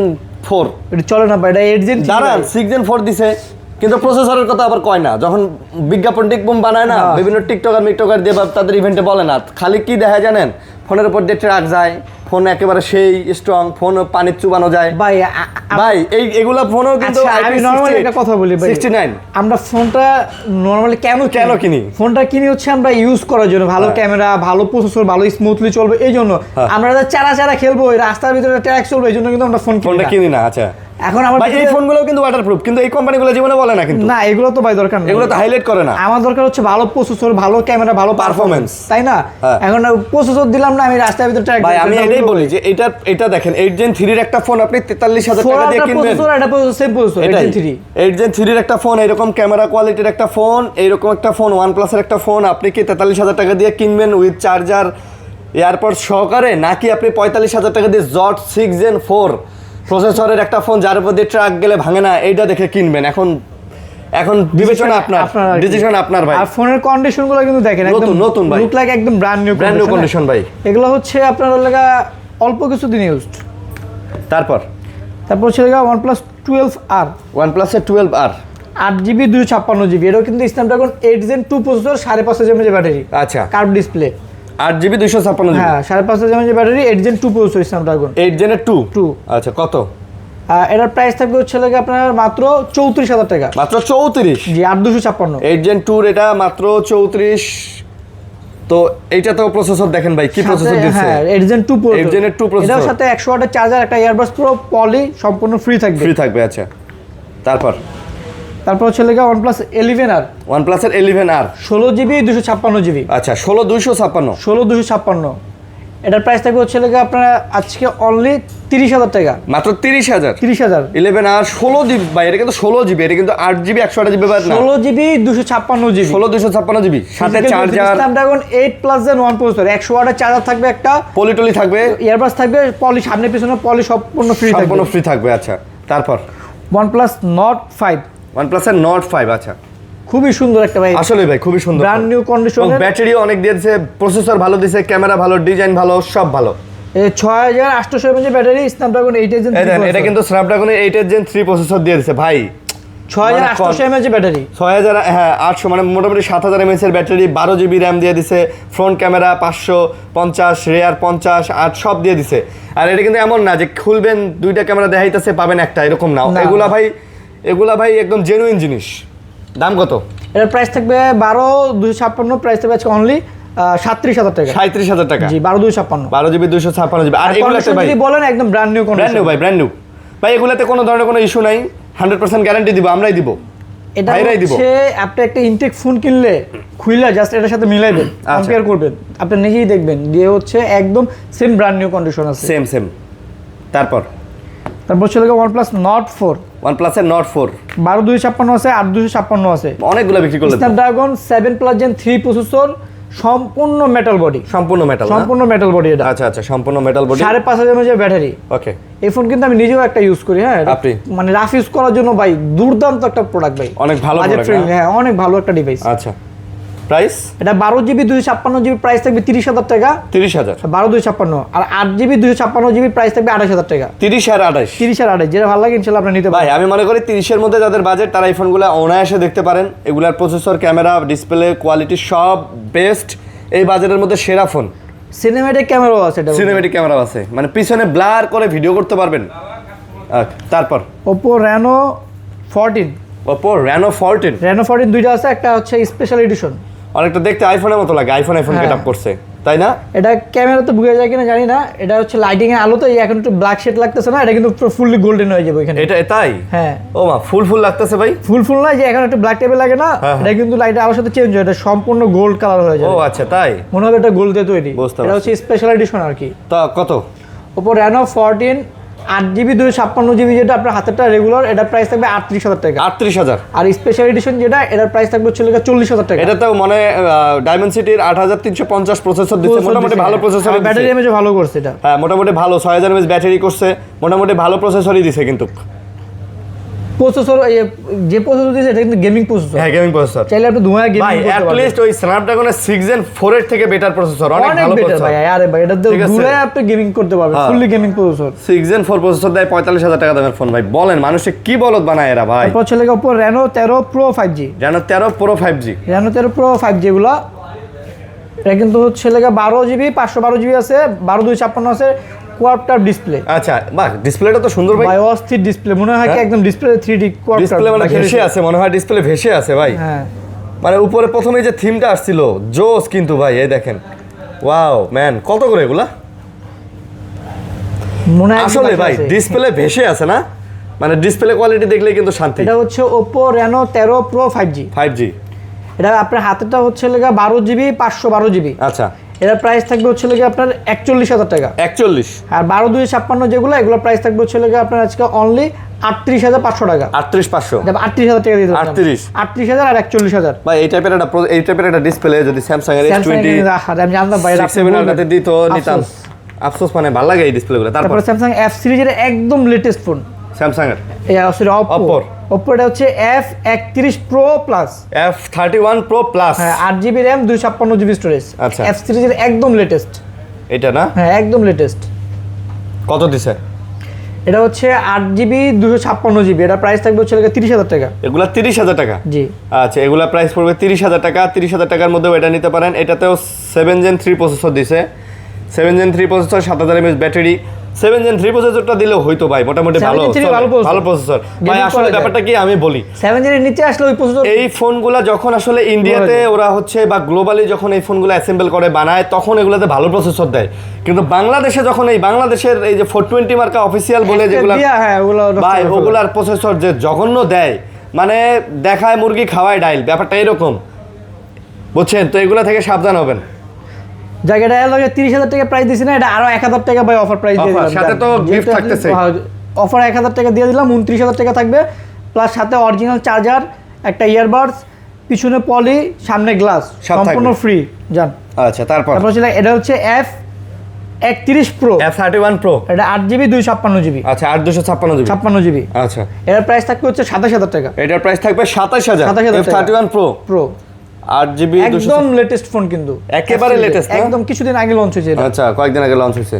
4। এটা চলে না ভাই, এটা 8 Gen 3 দাঁড়ান, 6 Gen 4 দিছে, কিন্তু প্রসেসরের কথা আবার কয় না। যখন বিজ্ঞাপন টিকবুম বানায় না, বিভিন্ন টিকটকার দিয়ে বা তাদের ইভেন্টে বলে না, খালি কি দেখা জানেন, ফোনের উপর দিয়ে ট্র্যাক যায়, ফোন একেবারে সেই স্ট্রং, ফোন পানির চুবানো যায়। ভাই ভাই এগুলা ফোনও কিন্তু আচ্ছা, আমি নরমালি একটা কথা বলি ভাই, 69। আমরা ফোনটা নরমালি কেন কিনি? ফোনটা কিনি হচ্ছে আমরা ইউজ করার জন্য, ভালো ক্যামেরা, ভালো প্রসেসর, ভালো স্মুথলি চলবে এই জন্য। আমরা চারা খেলবো, এই রাস্তার ভিতরে ট্র্যাক চলবে, এই জন্য কিন্তু আমরা ফোনটা কিনি না। আচ্ছা, এখন আমার ভাই এই ফোনগুলো কিন্তু ওয়াটারপ্রুফ, কিন্তু এই কোম্পানিগুলো জীবনে বলে না কিন্তু। না, এগুলো তো ভাই দরকার না, এগুলো তো হাইলাইট করে না। আমার দরকার হচ্ছে ভালো প্রসেসর, ভালো ক্যামেরা, ভালো পারফরম্যান্স, তাই না? এখন প্রসেসর দিলাম না, আমি রাস্তার ভিতরে ট্র্যাক। ভাই আমি এটাই বলি যে এটা দেখেন, 8 Gen 3 এর একটা ফোন আপনি 43000 টাকা দিয়ে কিনবেন। প্রসেসর, এটা সেম প্রসেসর 8 Gen 3। 8 Gen 3 এর একটা ফোন, এরকম ক্যামেরা কোয়ালিটির একটা ফোন, এইরকম একটা ফোন, OnePlus এর একটা ফোন আপনি কি 43000 টাকা দিয়ে কিনবেন উইথ চার্জার, এয়ারপড সহকারে, নাকি আপনি 45000 টাকা দিয়ে জট 6 Gen 4 প্রসেসরের একটা ফোন যার উপর দিয়ে ট্রাক গেলে ভাঙে না, এইটা দেখে কিনবেন? এখন বিবেচনা আপনার, ডিসিশন আপনার ভাই। আর ফোনের কন্ডিশনগুলো কিন্তু দেখেন, একদম নতুন ভাই, লুক লাইক একদম ব্র্যান্ড নিউ কন্ডিশন ভাই। এগুলো হচ্ছে আপনার লাগা অল্প কিছুদিন ইউজড। তারপর হচ্ছে লাগা OnePlus 12R, OnePlus এর 12R 8GB 256GB, এটাও কিন্তু Snapdragon 8 Gen 2 processor, 5500 mAh battery. আচ্ছা, কার্ভ ডিসপ্লে, 8GB 256GB, হ্যাঁ 5500 mAh battery, 8 Gen 2 processor Snapdragon 8 Gen 2। আচ্ছা, কত? এটার প্রাইস থাকবে হচ্ছে লাগে আপনার মাত্র 34000 টাকা। মাত্র 34? জি, 8256। 8 Gen 2 এটা মাত্র 34। তো এইটা তো প্রসেসর দেখেন ভাই, কি প্রসেসর দিচ্ছে? হ্যাঁ, 8 Gen 2 প্রসেসর, 8 Gen 2 প্রসেসর, এটার সাথে 100 ওয়াটের চার্জার, একটা ইয়ারবাডস প্রো, পলি সম্পূর্ণ ফ্রি থাকবে। আচ্ছা, তারপর হচ্ছে লাগা OnePlus 11R, OnePlus এর 11R 16GB 256GB। আচ্ছা, 16256। 16256, এটার প্রাইস থাকবে হচ্ছে লেগে আপনার আজকে অনলি 30,000 টাকা। মাত্র 30,000। 30,000 11 আর 16 জিবি ভাই, এটা কিন্তু 16 জিবি, এটা কিন্তু 8 জিবি 128 জিবি বাদ না, 16 জিবি 256 জিবি, 16 256 জিবি, সাথে charger, Snapdragon 8 plus Gen 1 processor, 100 ওয়াটের চার্জার থাকবে, একটা পলিটলি থাকবে, ইয়ারবাস থাকবে, পলি সামনে পিছনে পলি সম্পূর্ণ ফ্রি থাকবে, সম্পূর্ণ ফ্রি থাকবে। আচ্ছা, তারপর OnePlus Nord 5, OnePlus এর Nord 5। আচ্ছা, খুবই সুন্দর একটা ভাই, আসলে ভাই খুবই সুন্দর, ব্র্যান্ড নিউ কন্ডিশনের, ব্যাটারিও অনেক দিয়েছে, প্রসেসর ভালো দিয়েছে, ক্যামেরা ভালো, ডিজাইন ভালো, সব ভালো। 6800 mAh ব্যাটারি, স্ন্যাপড্রাগন 8 Gen 3 এটা কিন্তু স্ন্যাপড্রাগনের 8 Gen 3 প্রসেসর দিয়ে দিয়েছে ভাই, 6800 mAh ব্যাটারি, 6000, হ্যাঁ 800, মানে মোটামুটি 7000 mAh এর ব্যাটারি, 12 জিবি র্যাম দিয়ে দিছে, ফ্রন্ট ক্যামেরা 550, রেয়ার 50, 8 সব দিয়ে দিছে। আর এটা কিন্তু এমন না যে খুলবেন দুইটা ক্যামেরা দেখাইতেছে পাবেন একটা, এরকম না, এগুলা ভাই একদম জেনুইন জিনিস। দাম কত? এটার প্রাইস থাকবে 12,256, প্রাইস থাকবে আজকে অনলি 37,000 টাকা। 37,000 টাকা। জি, 12,256, 12 জিবি 256 জিবি। আর এগুলাতে ভাই যদি বলেন একদম ব্র্যান্ড নিউ কন্ডিশন, ভাই ব্র্যান্ড নিউ ভাই, এগুলাতে কোনো ধরনের কোনো ইস্যু নাই, 100% গ্যারান্টি দিব, আমরাই দিব, এটা ভাইরাই দিব। হচ্ছে আপনি একটা ইনটেক ফোন কিনলে খুইলা জাস্ট এটার সাথে মিলাইবেন, কম্পেয়ার করবেন, আপনি নিজেই দেখবেন যে হচ্ছে একদম সেম ব্র্যান্ড নিউ কন্ডিশন আছে। সেম। তারপর চলে গেল OnePlus Nord 4, OnePlus এর Nord 4 12,256 আছে, 8,256 আছে, অনেকগুলো বিক্রি করলেন। স্ন্যাপড্রাগন 7 প্লাস জেন 3 প্রসেসর, সম্পূর্ণ মেটাল বডি, সম্পূর্ণ মেটাল বডি এটা। আচ্ছা, সম্পূর্ণ মেটাল বডি, 5,500 mAh ব্যাটারি। ওকে, এই ফোন কিন্তু আমি নিজেও একটা ইউজ করি, হ্যাঁ আপনি মানে রাফ ইউজ করার জন্য ভাই দুর্দান্ত একটা প্রোডাক্ট ভাই, অনেক ভালো প্রোডাক্ট, হ্যাঁ অনেক ভালো একটা ডিভাইস। আচ্ছা, প্রাইস? এটা 12 জিবি 256 জিবি, প্রাইস থাকবে 30,000 টাকা। 30,000, 12,256। আর 8 জিবি 256 জিবি, প্রাইস থাকবে 28,000 টাকা। 30 আর 28, 30 আর 28, যেটা ভালো লাগে ইনশাআল্লাহ আপনি নিতে ভাই। পারেন। আমি মনে করি 30 এর মধ্যে যাদের বাজেট, তারা এই ফোনগুলো অনায়াসে দেখতে পারেন। এগুলার প্রসেসর, ক্যামেরা, ডিসপ্লে কোয়ালিটি সব বেস্ট, এই বাজেটের মধ্যে সেরা ফোন। সিনেম্যাটিক ক্যামেরাও আছে, এটা সিনেম্যাটিক ক্যামেরা আছে, মানে পিছনে ব্লার করে ভিডিও করতে পারবেন। তারপর Oppo Reno 14, Oppo Reno 14 দুইটা আছে, একটা হচ্ছে স্পেশাল এডিশন, অনেকটা দেখতে আইফোনের মতো লাগে, আইফোন হ্যাঁ। গেটআপ করছে, তাই না? এটা ক্যামেরাতে বোঝা যায় কিনা জানি না, এটা হচ্ছে লাইটিং এর আলোতে এখন একটু ব্ল্যাক শেড লাগতেছে না, এটা কিন্তু ফুললি গোল্ডেন হয়ে যাবে এখানে। এটা তাই? হ্যাঁ, ও মা, ফুল লাগতেছে ভাই। ফুল না, যে এখন একটু ব্ল্যাক টাইপের লাগে না, হ্যাঁ, এটা কিন্তু লাইটের আলোর সাথে চেঞ্জ হয়, এটা সম্পূর্ণ গোল্ড কালার হয়ে যায়। ও আচ্ছা, তাই মনে হবে এটা গোল্ড দিয়ে তৈরি। বুঝতে এটা হচ্ছে স্পেশাল এডিশন আর কি। তা কত? Oppo Reno 14, 8 জিবি 256 জিবি, যেটা আপনার হাতেরটা রেগুলার, এটার প্রাইস থাকবে 38,000 টাকা। 38,000। আর স্পেশাল এডিশন যেটা, এটার প্রাইস থাকবে হচ্ছে 40,000 টাকা। এটা তো মানে ডায়মেনসিটির 8350 প্রসেসর দিচ্ছে, মোটামুটি ভালো প্রসেসর, ব্যাটারি এমএজ ভালো করছে এটা। হ্যাঁ, মোটামুটি ভালো, 6000 mAh ব্যাটারি করছে, মোটামুটি ভালো প্রসেসরই দিছে। কিন্তু প্রসেসর, যে প্রসেসর দিয়েছে এটা কিন্তু গেমিং প্রসেসর। হ্যাঁ, গেমিং প্রসেসর। চাইলে আপনি ধুমায় গেমিং ভাই করতে অ্যাট পারবেন। লিস্ট ওই স্ন্যাপড্রাগনের 6 Gen 4 এর থেকে বেটার প্রসেসর, অনেক ভালো বেটার প্রসেসর ভাই। আরে ভাই, এটা ঠিক আছে। ধুমায় আপনি গেমিং করতে পারবেন, হ্যাঁ। Fully gaming processor. 6 Gen 4 processor দেয় 45,000 টাকা দামের ফোন। ভাই বলেন, মানুষে কি বলদ বানায় এরা ভাই। তারপর চলে গেল Oppo Reno 13 Pro 5G, Reno 13 Pro 5G, Reno 13 Pro 5G গুলো, এটা কিন্তু হচ্ছে 12 জিবি 512 জিবি আছে, 12,256 আছে, কোয়াড টাইপ ডিসপ্লে। আচ্ছা, বাহ, ডিসপ্লেটা তো সুন্দর ভাই। ভাই অস্থির ডিসপ্লে, মনে হয় কি হ্যাঁ। একদম display 3D quad type display মানে ভেসে আছে, মনে হয় ডিসপ্লে ভেসে আছে ভাই। হ্যাঁ, মানে উপরে প্রথমে যে থিমটা আসছিল জোস, কিন্তু ভাই এই দেখেন, ওয়াও ম্যান, কত করে এগুলা? মনে হয় আসলে ভাই ডিসপ্লে ভেসে আছে না, মানে ডিসপ্লে কোয়ালিটি দেখলে কিন্তু শান্তি। এটা হচ্ছে Oppo Reno 13 Pro 5G, 5G, এটা আপনার হাতেরটা হচ্ছে 12 জিবি 512 জিবি। আচ্ছা, এটার প্রাইস থাকবে হচ্ছে আপনার 41,000 টাকা। 41। আর 12,256 যেগুলো, এগুলো প্রাইস থাকবে হচ্ছে আপনার আজকে অনলি 38,500 টাকা। 38,500, 38,000 টাকা দিয়ে দিলাম। 38,000 আর 41,000। ভাই এই টাইপের একটা ডিসপ্লে যদি স্যামসাং এর Samsung S20 আমি জানতাম ভাই, 6-7 এর কাছে দিত, নিতাম। আফসোস, মানে ভালো লাগে এই ডিসপ্লেগুলো। তারপর Samsung F সিরিজের একদম লেটেস্ট ফোন, স্যামসাং এর সরি Oppo এটা হচ্ছে F31 Pro Plus, F31 Pro Plus, হ্যাঁ 8 জিবি র্যাম 256 জিবি স্টোরেজ। আচ্ছা। F সিরিজের একদম লেটেস্ট এটা না? হ্যাঁ, একদম লেটেস্ট। কত দিছে? এটা হচ্ছে 8 জিবি 256 জিবি, এটা প্রাইস থাকবে হচ্ছে 30,000 টাকা। এগুলা 30,000 টাকা? জি। আচ্ছা, এগুলা প্রাইস পড়বে 30,000 টাকা। 30,000 টাকার মধ্যেও এটা নিতে পারেন। এটাতেও 7 Gen 3 প্রসেসর দিছে, 7 Gen 3 processor, 7000 mAh battery. 7 Gen 3 প্রসেসরটা দিলেও হয়তো ভাই, মোটামুটি 7 ভালো Gen 3 ভালো প্রসেসর ভাই। Gaming আসলে করা ব্যাপারটা কি আমি বলি, 7 জেনের নিচে আসলে ওই প্রসেসর, এই ফোনগুলা যখন আসলে ইন্ডিয়াতে ওরা হচ্ছে বা গ্লোবালি যখন এই ফোনগুলো অ্যাসেম্বল করে বানায়, তখন এগুলোতে ভালো প্রসেসর দেয়। কিন্তু বাংলাদেশে যখন এই বাংলাদেশের এই যে 420 মার্কা অফিসিয়াল বলে যেগুলো, হ্যাঁ ভাই ওগুলার প্রসেসর যে জঘন্য দেয়, মানে দেখায় মুরগি খাওয়ায় ডাইল, ব্যাপারটা এরকম, বুঝছেন তো? এগুলা থেকে সাবধান হবেন। জায়গাটা এর লগে 30,000 টাকা প্রাইস দিছি না, এটা আরো 1,000 টাকা ভাই অফার প্রাইস দিয়ে Offer, দিলাম। সাথে তো gift থাকতেছে। অফার 1,000 টাকা দিয়ে দিলাম, 29,000 টাকা থাকবে, প্লাস সাথে অরিজিনাল চার্জার, একটা ইয়ারবাডস, পিছনে পলি, সামনে গ্লাস, সব সম্পূর্ণ থাকবে। ফ্রি জান। আচ্ছা, তারপর তারপর হচ্ছে এটা হচ্ছে F31 Pro, F31 Pro, এটা 8GB 256GB, আচ্ছা 8256 জিবি, 56GB। আচ্ছা এর প্রাইস থাকবে হচ্ছে 27,000 টাকা এটার প্রাইস থাকবে 27,000, 27,000 টাকা। F31 Pro প্রো, 8GB একদম লেটেস্ট ফোন কিন্তু, একেবারে latest না? একদম কিছুদিন আগে লঞ্চ হয়েছে এটা। আচ্ছা, কয়েকদিন আগে লঞ্চ হয়েছে।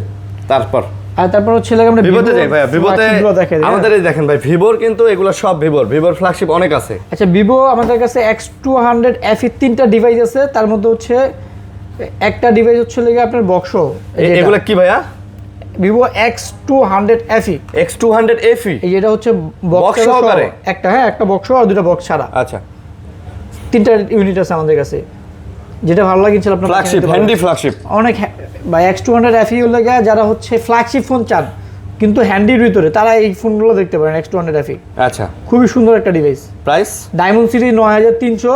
তারপর আর তারপর হচ্ছে লাগে আমরা ভিভোতে যাই ভাইয়া, ভিভোতে দেখে দিই। আমাদের এই দেখেন ভাই, ভিভোর কিন্তু এগুলো সব ভিভোর ফ্ল্যাগশিপ অনেক আছে। আচ্ছা, ভিভো আমাদের কাছে X200 FE 3টা ডিভাইস আছে, তার মধ্যে হচ্ছে একটা ডিভাইস হচ্ছে লাগে আপনার বক্সো। এগুলো কি ভাইয়া? Vivo X200 FE, X200 FE, এই যেটা হচ্ছে Box বক্স সহকারে? একটা, হ্যাঁ একটা বক্স আর দুটো বক্স ছাড়া, আচ্ছা 3টা ইউনিট আছে আমাদের কাছে। যেটা ভালো লাগে ইনশাআল্লাহ আপনারা ফ্ল্যাগশিপ, হ্যান্ডি ফ্ল্যাগশিপ অনেক বা X200 FE হলো গিয়ে যারা হচ্ছে ফ্ল্যাগশিপ ফোন চান কিন্তু হ্যান্ডির ভিতরে, তারা এই ফোনগুলো দেখতে পারেন X200 FE। আচ্ছা, খুবই সুন্দর একটা ডিভাইস। প্রাইস ডায়মন্ড সিটি 9300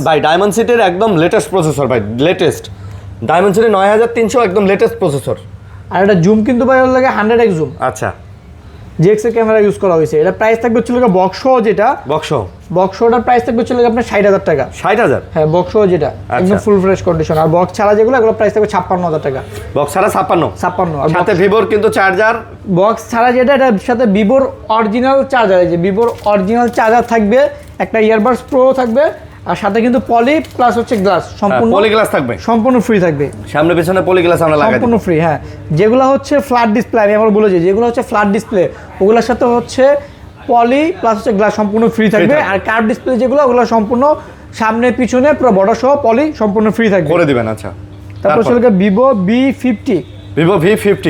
ভাই, ডায়মন্ড সিটির একদম লেটেস্ট প্রসেসর ভাই, লেটেস্ট ডায়মন্ড সিটি 9300 একদম লেটেস্ট প্রসেসর। আর এটা জুম কিন্তু ভাই হলো লাগে 100x জুম, আচ্ছা জিএক্স এর ক্যামেরা ইউজ করা হয়েছে। এটা প্রাইস থাকবে হচ্ছে বক্সো, যেটা বক্সোটার প্রাইস থাকবে হচ্ছে আপনার 60,000 টাকা। 60,000, হ্যাঁ বক্সো যেটা একদম ফুল ফ্রেশ কন্ডিশন, আর বক্স ছাড়া যেগুলো এগুলো প্রাইস থাকবে 56,000 টাকা। বক্স ছাড়া 56, আর সাথে ভিভোর কিন্তু চার্জার, বক্স ছাড়া যেটা এটার সাথে ভিভোর অরিজিনাল চার্জার, এই যে ভিভোর অরিজিনাল চার্জার থাকবে, একটা ইয়ারবাডস প্রো থাকবে, আর সাথে কিন্তু পলি প্লাস হচ্ছে গ্লাস, সম্পূর্ণ পলি গ্লাস থাকবে, সম্পূর্ণ ফ্রি থাকবে, সামনে পেছনে পলি গ্লাস আমরা লাগাই সম্পূর্ণ ফ্রি। হ্যাঁ, যেগুলো হচ্ছে ফ্ল্যাট ডিসপ্লে, আমি আবার বলেছি যেগুলো হচ্ছে ফ্ল্যাট ডিসপ্লে, ওগুলোর সাথে হচ্ছে পলি প্লাস হচ্ছে গ্লাস সম্পূর্ণ ফ্রি থাকবে। আর কার্ভ ডিসপ্লে যেগুলো, ওগুলো সম্পূর্ণ সামনে পিছনে পুরো বড় সহ পলি সম্পূর্ণ ফ্রি থাকবে করে দিবেন। আচ্ছা, তারপর হচ্ছে Vivo V50, Vivo V50,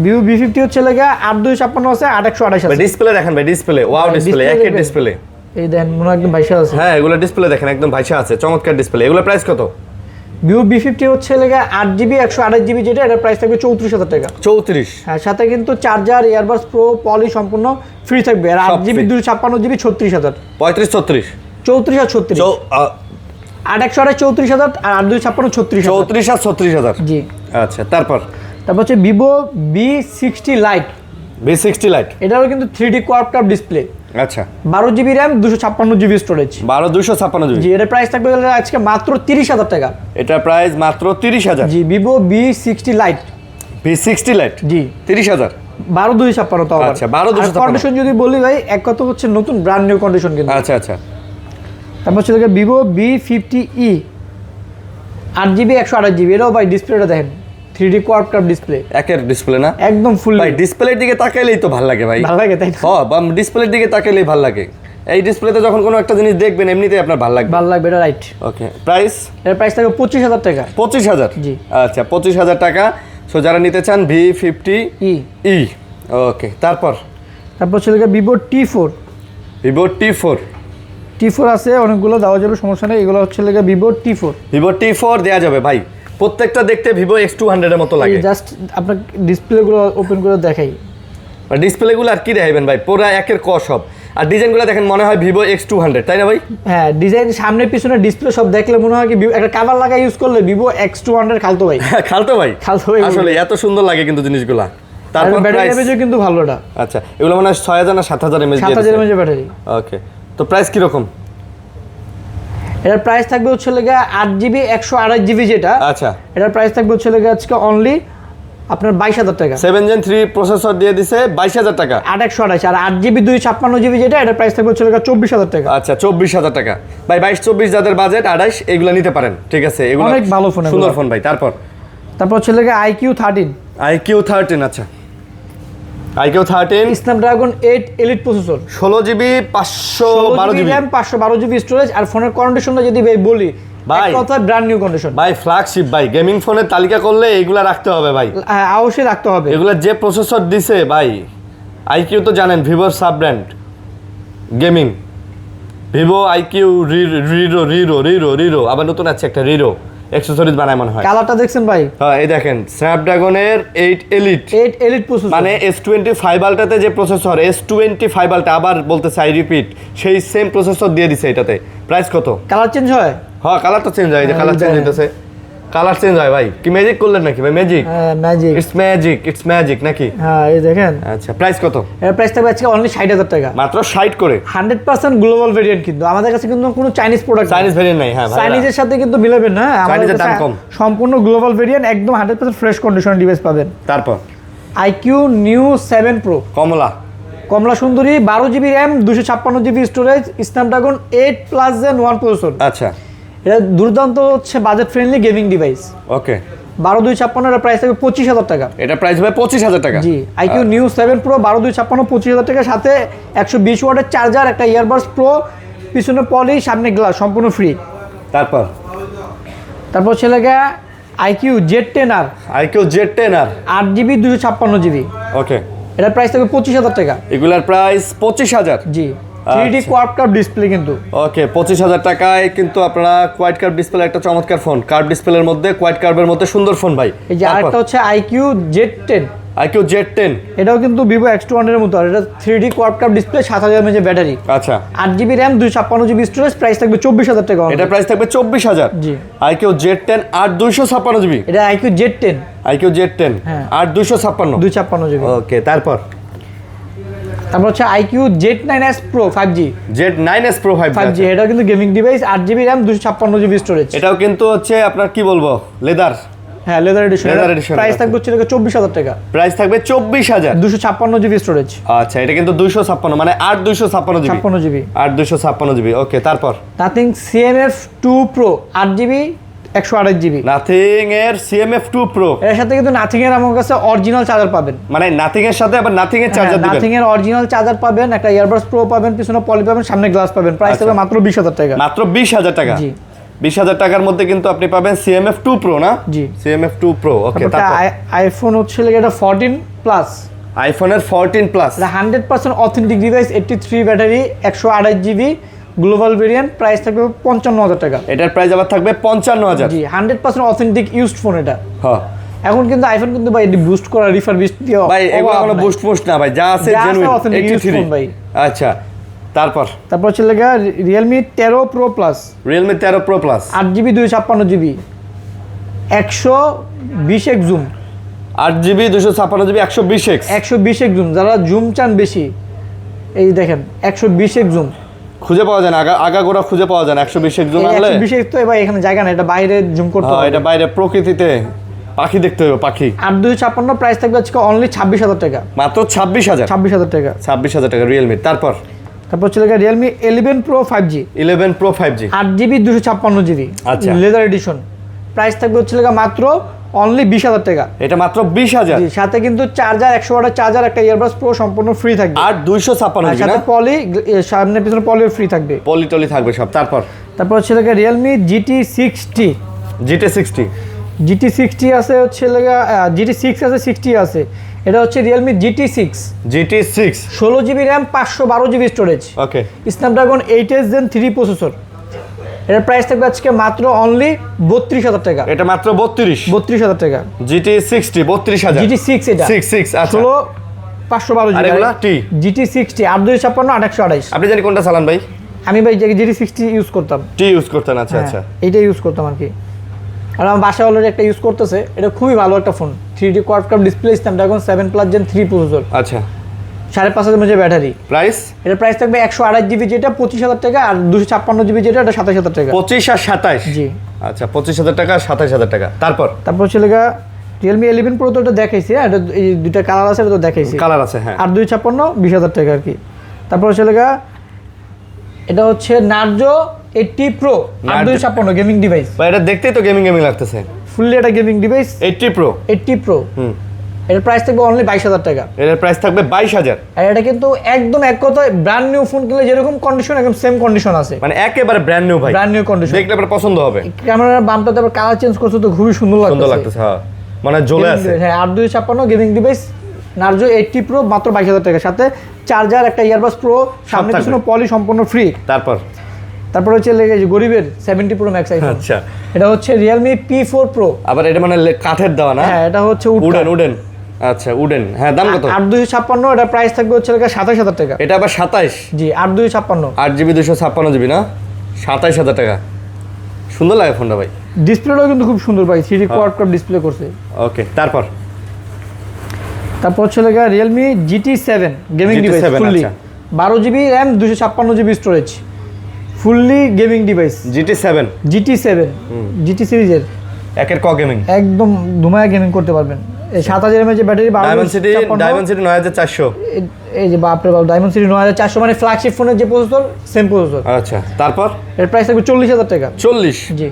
Vivo V50 হচ্ছে লাগে 8256 আছে, 8128 ভাই আছে। ডিসপ্লে দেখেন ভাই, ডিসপ্লে ওয়াও, ডিসপ্লে display একের দেখবেন। ডিসপ্লে, এই দেন মনে হয় একদম ভাইসা আছে। হ্যাঁ এগুলো ডিসপ্লে দেখেন একদম ভাইসা আছে, চমৎকার ডিসপ্লে। এগুলো প্রাইস কত? ভিভো V50 হচ্ছে লাগে 8GB 128GB, যেটা এটার প্রাইস থাকবে 34,000 টাকা। 34, হ্যাঁ, সাথে কিন্তু চার্জার, ইয়ারবাডস প্রো, পলি সম্পূর্ণ ফ্রি থাকবে। আর সব 8GB free। 256GB 36,000, 35, 34, 34 আর 36, 8 128 34,000 আর 8 256 36,000। 34 আর 36,000। জি, আচ্ছা, তারপর হচ্ছে Vivo V60 lite, V60 light, এটারও কিন্তু 3D কোয়াড কাপ ডিসপ্লে, আচ্ছা 12GB র্যাম 256GB স্টোরেজ। 256 জি, এটার প্রাইস থাকবে আজকে মাত্র 30,000 টাকা। এটা প্রাইস মাত্র 30,000। জি, Vivo V60 lite, V60 lite জি 30,000। 12,256 তাও। আচ্ছা, 12,256 কন্ডিশন যদি বলি ভাই, এক কথা হচ্ছে নতুন ব্র্যান্ড নিউ কন্ডিশন কিন্তু। আচ্ছা আচ্ছা, তারপর হচ্ছে ভিভো V50e 8GB 128GB, এটাও ভাই ডিসপ্লেটা দেখেন 3D কোয়াড কাপ ডিসপ্লে, একের ডিসপ্লে না একদম ফুল। ভাই, ডিসপ্লের দিকে তাকাইলেই তো ভালো লাগে ভাই, ভালো লাগে তাই না? হ্যাঁ, বা ডিসপ্লের দিকে তাকাইলেই ভালো লাগে। এই ডিসপ্লেতে যখন কোনো একটা জিনিস দেখবেন এমনিতেই আপনার ভালো লাগবে। ভালো লাগবে, এটা রাইট। ওকে, প্রাইস এর প্রাইস থাকবে 25,000 টাকা। 25,000, জি। আচ্ছা 25,000 টাকা। সো যারা নিতে চান V50e, ওকে। তারপর হচ্ছে Vivo T4, Vivo T4, T4 আছে অনেকগুলো, দেওয়া যাবে, সমস্যা নেই। এগুলো হচ্ছে ভিভো T4, ভিভো T4 দেওয়া যাবে ভাই। প্রত্যেকটা দেখতে ভিভো X200 এর মতো লাগে। জাস্ট আপনার ডিসপ্লেগুলো ওপেন করে দেখাই। ডিসপ্লেগুলো আর কি দেখাইবেন ভাই, পুরো একের ক সব। আর ডিজাইনগুলো দেখেন মনে হয় ভিভো X200, তাই না ভাই? হ্যাঁ, ডিজাইন সামনে পিছনে ডিসপ্লে সব দেখলে মনে হয় কি একটা কভার লাগা ইউজ করলে ভিভো X200 খালতো ভাই। খালতো ভাই, খালতো ভাই আসলে এত সুন্দর লাগে কিন্তু জিনিসগুলা। তারপর ব্যাটারি প্রাইস, এমএজও কিন্তু ভালো এটা। আচ্ছা এগুলো মানে 6000 না 7000 এমএএইচ 7000 এমএএইচ ব্যাটারি। ওকে, তো প্রাইস কি রকম? এটার প্রাইস থাকবে হচ্ছে 8GB 128GB, যেটা আচ্ছা এটার প্রাইস থাকবে হচ্ছে আজকে অনলি আপনার 22,000 টাকা। 7 Gen 3 প্রসেসর দিয়ে দিছে 22,000 টাকা। 8 আর 8GB 256GB, যেটা এটার প্রাইস থাকবে হচ্ছে 24,000 টাকা। আচ্ছা 24,000 টাকা ভাই। 22-24 যাদের বাজেট 28, এগুলো নিতে পারেন, ঠিক আছে? এগুলো অনেক ভালো ফোন, সুন্দর ফোন ভাই। তারপর হচ্ছে IQ13, IQ13, আচ্ছা IQ13 Snapdragon 8 elite processor, 16GB 512GB RAM 512GB storage. আর ফোনের কন্ডিশনটা যদি ভাই বলি, ভাই এক কথা ব্র্যান্ড নিউ কন্ডিশন ভাই, ফ্ল্যাগশিপ ভাই। গেমিং ফোনের তালিকা করলে এগুলা রাখতে হবে ভাই, অবশ্যই রাখতে হবে। এগুলা যে প্রসেসর দিছে ভাই। আইকিউ তো জানেন ভিভোর sub brand gaming, Vivo iQOO রিরো, আবার নতুন আছে একটা রিরো অ্যাকসেসরিজ বানায় মনে হয়। কালারটা দেখছেন ভাই? হ্যাঁ, এই দেখেন স্ন্যাপড্রাগনের 8 এলিট প্রসেসর, মানে S25 আলট্রাতে যে প্রসেসর, S25 আলট্রা, আবার বলতেছে আই রিপিট, সেই সেম প্রসেসর দিয়ে দিছে এটাতে। প্রাইস কত? কালার চেঞ্জ হয়? হ্যাঁ, কালারটা চেঞ্জ হয়, এই যে কালার চেঞ্জ হইতেছে। কালার চেঞ্জ হয় ভাই, কি ম্যাজিক করলেন নাকি ভাই? ম্যাজিক, ম্যাজিক, ইটস ম্যাজিক নাকি? হ্যাঁ এই দেখেন। আচ্ছা, প্রাইস কত? এর প্রাইস থাকবে আজকে অনলি 60,000 টাকা, মাত্র 60 করে। 100% গ্লোবাল ভেরিয়েন্ট, কিন্তু আমাদের কাছে কিন্তু কোনো চাইনিজ প্রোডাক্ট, চাইনিজ ভেরিয়েন্ট নাই। হ্যাঁ ভাই, চাইনিজের সাথে কিন্তু মিলাবেন না, আমাদের চাইনিজের দাম কাছে কম। সম্পূর্ণ গ্লোবাল ভেরিয়েন্ট, একদম 100% ফ্রেশ কন্ডিশন ডিভাইস পাবেন। তারপর IQ Neo 7 Pro কমলা, কমলা সুন্দরী, 12GB RAM, 256GB storage, Snapdragon 8+ Gen 1 processor. আচ্ছা, এটা দুর্দান্ত হচ্ছে বাজেট ফ্রেন্ডলি গেমিং ডিভাইস। ওকে, 12256 এর প্রাইস থাকবে 25,000 টাকা। এটা প্রাইস হবে 25,000 টাকা। জি, IQ Neo 7 Pro 12256 25,000 টাকা, সাথে 120 ওয়াটের চার্জার, একটা ইয়ারবাডস প্রো, পিছনে পলি, সামনে গ্লাস, সম্পূর্ণ ফ্রি। তারপর ছেলে গা IQ Z10R, IQ Z10R 8GB 256GB, ওকে, এটার প্রাইস থাকবে 25,000 টাকা। এগুলার প্রাইস 25,000। জি, 3D কোয়াড কার্ভ ডিসপ্লে কিন্তু। ওকে, 25,000 টাকায় কিন্তু আপনারা কোয়াড কার্ভ ডিসপ্লে, একটা চমৎকার ফোন, কার্ভ ডিসপ্লের মধ্যে, কোয়াড কার্ভের মধ্যে সুন্দর ফোন ভাই। এই যে আরেকটা হচ্ছে IQ Z10, IQ Z10, এটাও কিন্তু Vivo X200 এর মতো, আর এটা 3D quad curve display, 7000 mAh battery, আচ্ছা, 8GB RAM, 256GB storage, price থাকবে 24,000 টাকা। এটা প্রাইস থাকবে 24,000। জি, IQ Z10 256GB, এটা IQ Z10, IQ Z10 হ্যাঁ। 256। 256GB। ওকে, তারপর হচ্ছে IQ Z9S Pro 5G, Z9S Pro 5G, এটাও কিন্তু gaming device, 8GB RAM, 256GB storage. এটাও কিন্তু হচ্ছে আপনার কি বলবো, লেদার, হ্যাঁ leather addition. Leather edition, price থাকবে হচ্ছে 24,000 টাকা, প্রাইস থাকবে 24,000। 256GB storage. আচ্ছা, এটা কিন্তু 256, মানে 256GB, 56GB, 256GB। ওকে, তারপর nothing CMF 2 Pro 8GB 128GB। Nothing এর CMF2 Pro, এর সাথে কিন্তু নাথিং এর আমার কাছে অরিজিনাল চার্জার পাবেন, মানে নাথিং এর সাথে আবার নাথিং এর চার্জার দিবেন। নাথিং এর অরিজিনাল চার্জার পাবেন, একটা ইয়ারবাডস প্রো পাবেন, পিছনে পলি পাবেন, সামনে গ্লাস পাবেন, প্রাইস থাকবে মাত্র 20,000 টাকা। মাত্র 20,000 টাকা। জি, 20,000 টাকার মধ্যে কিন্তু আপনি পাবেন CMF2 Pro না? জি, CMF2 Pro। ওকে, তারপর আইফোন হচ্ছে এটা 14 প্লাস, আইফোনের 14 প্লাস, এটা 100% authentic device, 83 battery, 128GB global variant, price থাকবে 55,000 টাকা। এটার প্রাইস আবার থাকবে 55,000। জি, 100% অথেন্টিক ইউজড ফোন এটা। হ্যাঁ এখন কিন্তু আইফোন কিন্তু ভাই বুস্ট করা, রিফারবিশ দিয়ে ভাই, এগুলো কোনো বুস্ট পোস্ট না ভাই, যা আছে যা আছে জেনুইন authentic used 83 phone ভাই। আচ্ছা, তারপর হচ্ছে Realme 13 Pro Plus, Realme 13 Pro Plus, 8GB 256GB, 120x zoom, 8GB 256GB 120x, 120x zoom, যারা জুম চান বেশি, এই দেখেন 120x জুম। খুঁজে পাওয়া যায় না, আগাগোড়া খুঁজে পাওয়া যায় না 120x জুম আনলে। 120x তো ভাই এখানে জায়গা না, এটা বাইরে জুম করতে হ্যাঁ, হবে, এটা বাইরে প্রকৃতিতে পাখি দেখতে হবে, পাখি। 8,256, প্রাইস থাকবে আজকে অনলি 26,000 টাকা, মাত্র 26,000। 26,000 টাকা। 26,000 টাকা Realme। তারপর হচ্ছে Realme 11 Pro 5G, 11 Pro 5G, 8GB 256GB, আচ্ছা। লেদার এডিশন, প্রাইস থাকবে হচ্ছে মাত্র অনলি 20,000 টাকা। এটা মাত্র 20,000। জি, সাথে কিন্তু চার্জার, 100 ওয়াটের চার্জার, একটা ইয়ারবাডস প্রো সম্পূর্ণ ফ্রি থাকবে, আর 256GB সাথে না? পলি, সামনে পিছনে পলিও ফ্রি থাকবে। পলি থাকবে সব। তারপর হচ্ছে Realme GT60, GT60, GT60 আছে হচ্ছে GT6 আছে, 60 আছে, এটা হচ্ছে Realme GT6, GT6 16GB র্যাম, 512GB স্টোরেজ, okay, Snapdragon 8s Gen 3 processor. এটার প্রাইস থাকবে আজকে মাত্র অনলি 32,000 টাকা। এটা মাত্র 32,000 টাকা। GT60 32,000, GT6 এটা 66। আচ্ছা, 16 512 আর এগুলা T? GT60 8,256 8,128। আপনি জানি কোনটা চালান ভাই? আমি ভাই GT60 ইউজ করতাম। T ইউজ করতেন? আচ্ছা আচ্ছা, এইটা ইউজ করতাম আর কি, আর আমার বাসায় অলরেডি একটা ইউজ করতেছে, এটা খুবই ভালো একটা phone, 3D quad curve display, Snapdragon 7+ Gen 3 processor, আচ্ছা। 5,500 mAh ব্যাটারি। প্রাইস? এটার প্রাইস থাকবে 128GB যেটা 25,000 টাকা, আর 256GB যেটা এটা 27,000 টাকা। 25 আর 27? জি, আচ্ছা, 25,000 টাকা 27,000 টাকা। তারপর হচ্ছে Realme 11 Pro তো এটা দেখাইছি, এটা এই দুইটা কালার আছে, এটা তো দেখাইছি, কালার আছে, হ্যাঁ। আর 256 20,000 টাকা আর কি। হচ্ছে এটা হচ্ছে Narzo 80 Pro 8,256 গেমিং ডিভাইস ভাই, এটা দেখতেই তো গেমিং লাগতেছে, ফুললি এটা গেমিং ডিভাইস। 80 Pro 80 Pro, এর প্রাইস থাকবে অনলি 22,000 টাকা। এর প্রাইস থাকবে 22,000। আর এটা কিন্তু একদম এক কথায় ব্র্যান্ড নিউ ফোন কিনলে যেরকম কন্ডিশন একদম সেম কন্ডিশন আছে, মানে একেবারে ব্র্যান্ড নিউ ভাই, ব্র্যান্ড নিউ কন্ডিশন, দেখলে আপনার পছন্দ হবে। ক্যামেরার বামটাতে আবার কালার চেঞ্জ করছে তো খুবই সুন্দর সুন্দর লাগছে। লাগতেছে, হ্যাঁ, মানে জ্বলে আছে। হ্যাঁ, 8,256 গেমিং ডিভাইস Narzo 80 Pro মাত্র 22,000 টাকা, সাথে চার্জার, একটা ইয়ারবাডস প্রো, সামনে পিছনে পলি সম্পূর্ণ ফ্রি। তারপর হচ্ছে গরিবের 70 Pro Max আইফোন। আচ্ছা, এটা হচ্ছে Realme P4 Pro, আবার এটা মানে কাঠের দেওয়া না? হ্যাঁ, এটা হচ্ছে উডেন। আচ্ছা, উডেন, হ্যাঁ। দাম কত? 8,256, এটা প্রাইস থাকবে হচ্ছে 27,000 টাকা। এটা আবার 27? জি, 8,256, 8GB 256GB না, 27,000 টাকা। সুন্দর লাগে ফোনটা ভাই। ডিসপ্লেটাও কিন্তু খুব সুন্দর ভাই, 3D কোয়াড কাপ ডিসপ্লে করছে। ওকে, তারপর হচ্ছে লাগা Realme GT7 gaming device, fully 12GB RAM 256GB storage, fully gaming device. GT7 GT সিরিজের একের ক গেমিং, একদম ধুমায়া গেমিং করতে পারবেন। এই 7000 mAh যে ব্যাটারি, ডায়মন্ড সিটি 9400। এই যে বাপরে বাপ, ডায়মন্ড সিটি 9400 মানে ফ্ল্যাগশিপ ফোনের যে প্রসেসর, সেম প্রসেসর। আচ্ছা, তারপর এর প্রাইস থাকবে 40000 টাকা। 40? জি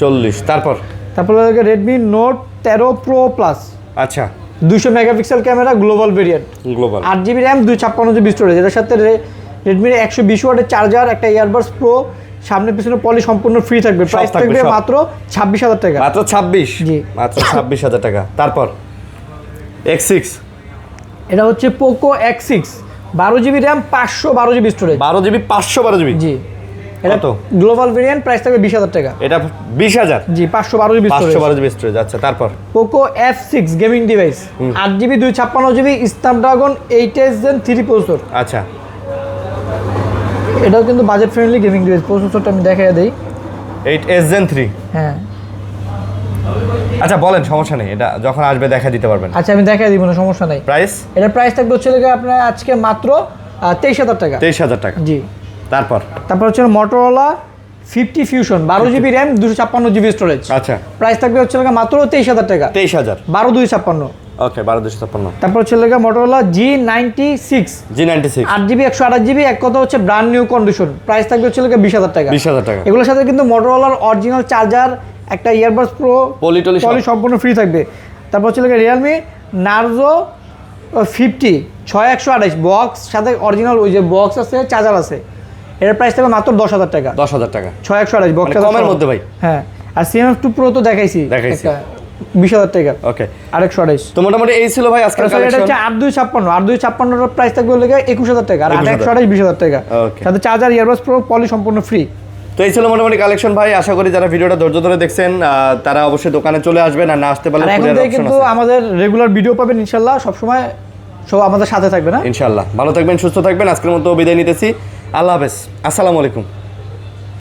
40। তারপর লাগে Redmi Note 13 Pro Plus, আচ্ছা 200 megapixel camera, global variant, 8GB RAM 256GB storage. এর সাথে Redmi 120 ওয়াটের চার্জার, একটা ইয়ারবাডস প্রো, সামনে পিছনে পলি সম্পূর্ণ ফ্রি থাকবে। প্রাইস থাকবে মাত্র 26000 টাকা। মাত্র 26? জি মাত্র 26000 টাকা। তারপর X6, এটা হচ্ছে Poco X6, 12GB RAM 512GB storage. 12GB 512GB? জি, এটা তো গ্লোবাল ভেরিয়েন্ট, প্রাইস থাকবে 20000 টাকা। এটা 20000? জি, 512GB স্টোরেজ। 512GB storage. আচ্ছা, তারপর Poco F6 gaming device, 8GB 256GB, Snapdragon 8s Gen 3 processor. আচ্ছা, এটাও কিন্তু বাজেট ফ্রেন্ডলি গেমিং ডিভাইস। প্রসেসরটা আমি দেখাই দেই। 8s Gen 3? হ্যাঁ। আচ্ছা বলেন, সমস্যা নেই, এটা যখন আসবে দেখা দিতে পারবেন। আচ্ছা আমি দেখাই দিব না, সমস্যা নাই। প্রাইস? এটার প্রাইস থাকবে হচ্ছে আপনার আজকে মাত্র 23000 টাকা। 23000 টাকা? জি। তারপর হচ্ছে Motorola 50 Fusion, 12GB RAM 256GB storage. আচ্ছা, প্রাইস থাকবে হচ্ছে মাত্র 23000 টাকা। 23000? 12256। ওকে, 12256। হচ্ছে Motorola G96, 8GB 128GB, এক কথা হচ্ছে ব্র্যান্ড নিউ কন্ডিশন। প্রাইস থাকবে হচ্ছে 20000 টাকা। 20000 টাকা। এগুলোর সাথে কিন্তু Motorola অরিজিনাল চার্জার, একটা ইয়ারবাডস প্রো, পলি সম্পূর্ণ ফ্রি থাকবে। তারপর হচ্ছে Realme Narzo 50 6128 বক্স, সাথে অরিজিনাল ওই যে বক্স আছে, চার্জার আছে। এর প্রাইস থাকবে মাত্র 10000 টাকা। 10000 টাকা 6128 বক্স, কমের মধ্যে ভাই। হ্যাঁ। আর CMF2 Pro তো দেখাইছি। 20000 টাকা। ওকে, 128। তো মোটামুটি এই ছিল ভাই আজকের কালেকশন। এটা হচ্ছে 8256 এর প্রাইস থাকবে 21000 টাকা, আর 128 20000 টাকা। সাথে চার্জার, ইয়ারবাডস প্রো, পলি সম্পূর্ণ ফ্রি। তো এই ছিল মোটামুটি কালেকশন ভাই। আশা করি যারা ভিডিওটা ধৈর্য ধরে দেখছেন তারা অবশ্যই দোকানে চলে আসবেন, আর না আসতে পারলে এখন থেকে কিন্তু আমাদের রেগুলার ভিডিও পাবেন ইনশাআল্লাহ, সব সময় সব আমাদের সাথে থাকবে না ইনশাআল্লাহ। ভালো থাকবেন, সুস্থ থাকবেন। আজকের মতো বিদায় নিতেছি। আল্লাহ হাফেজ, আসসালামু আলাইকুম।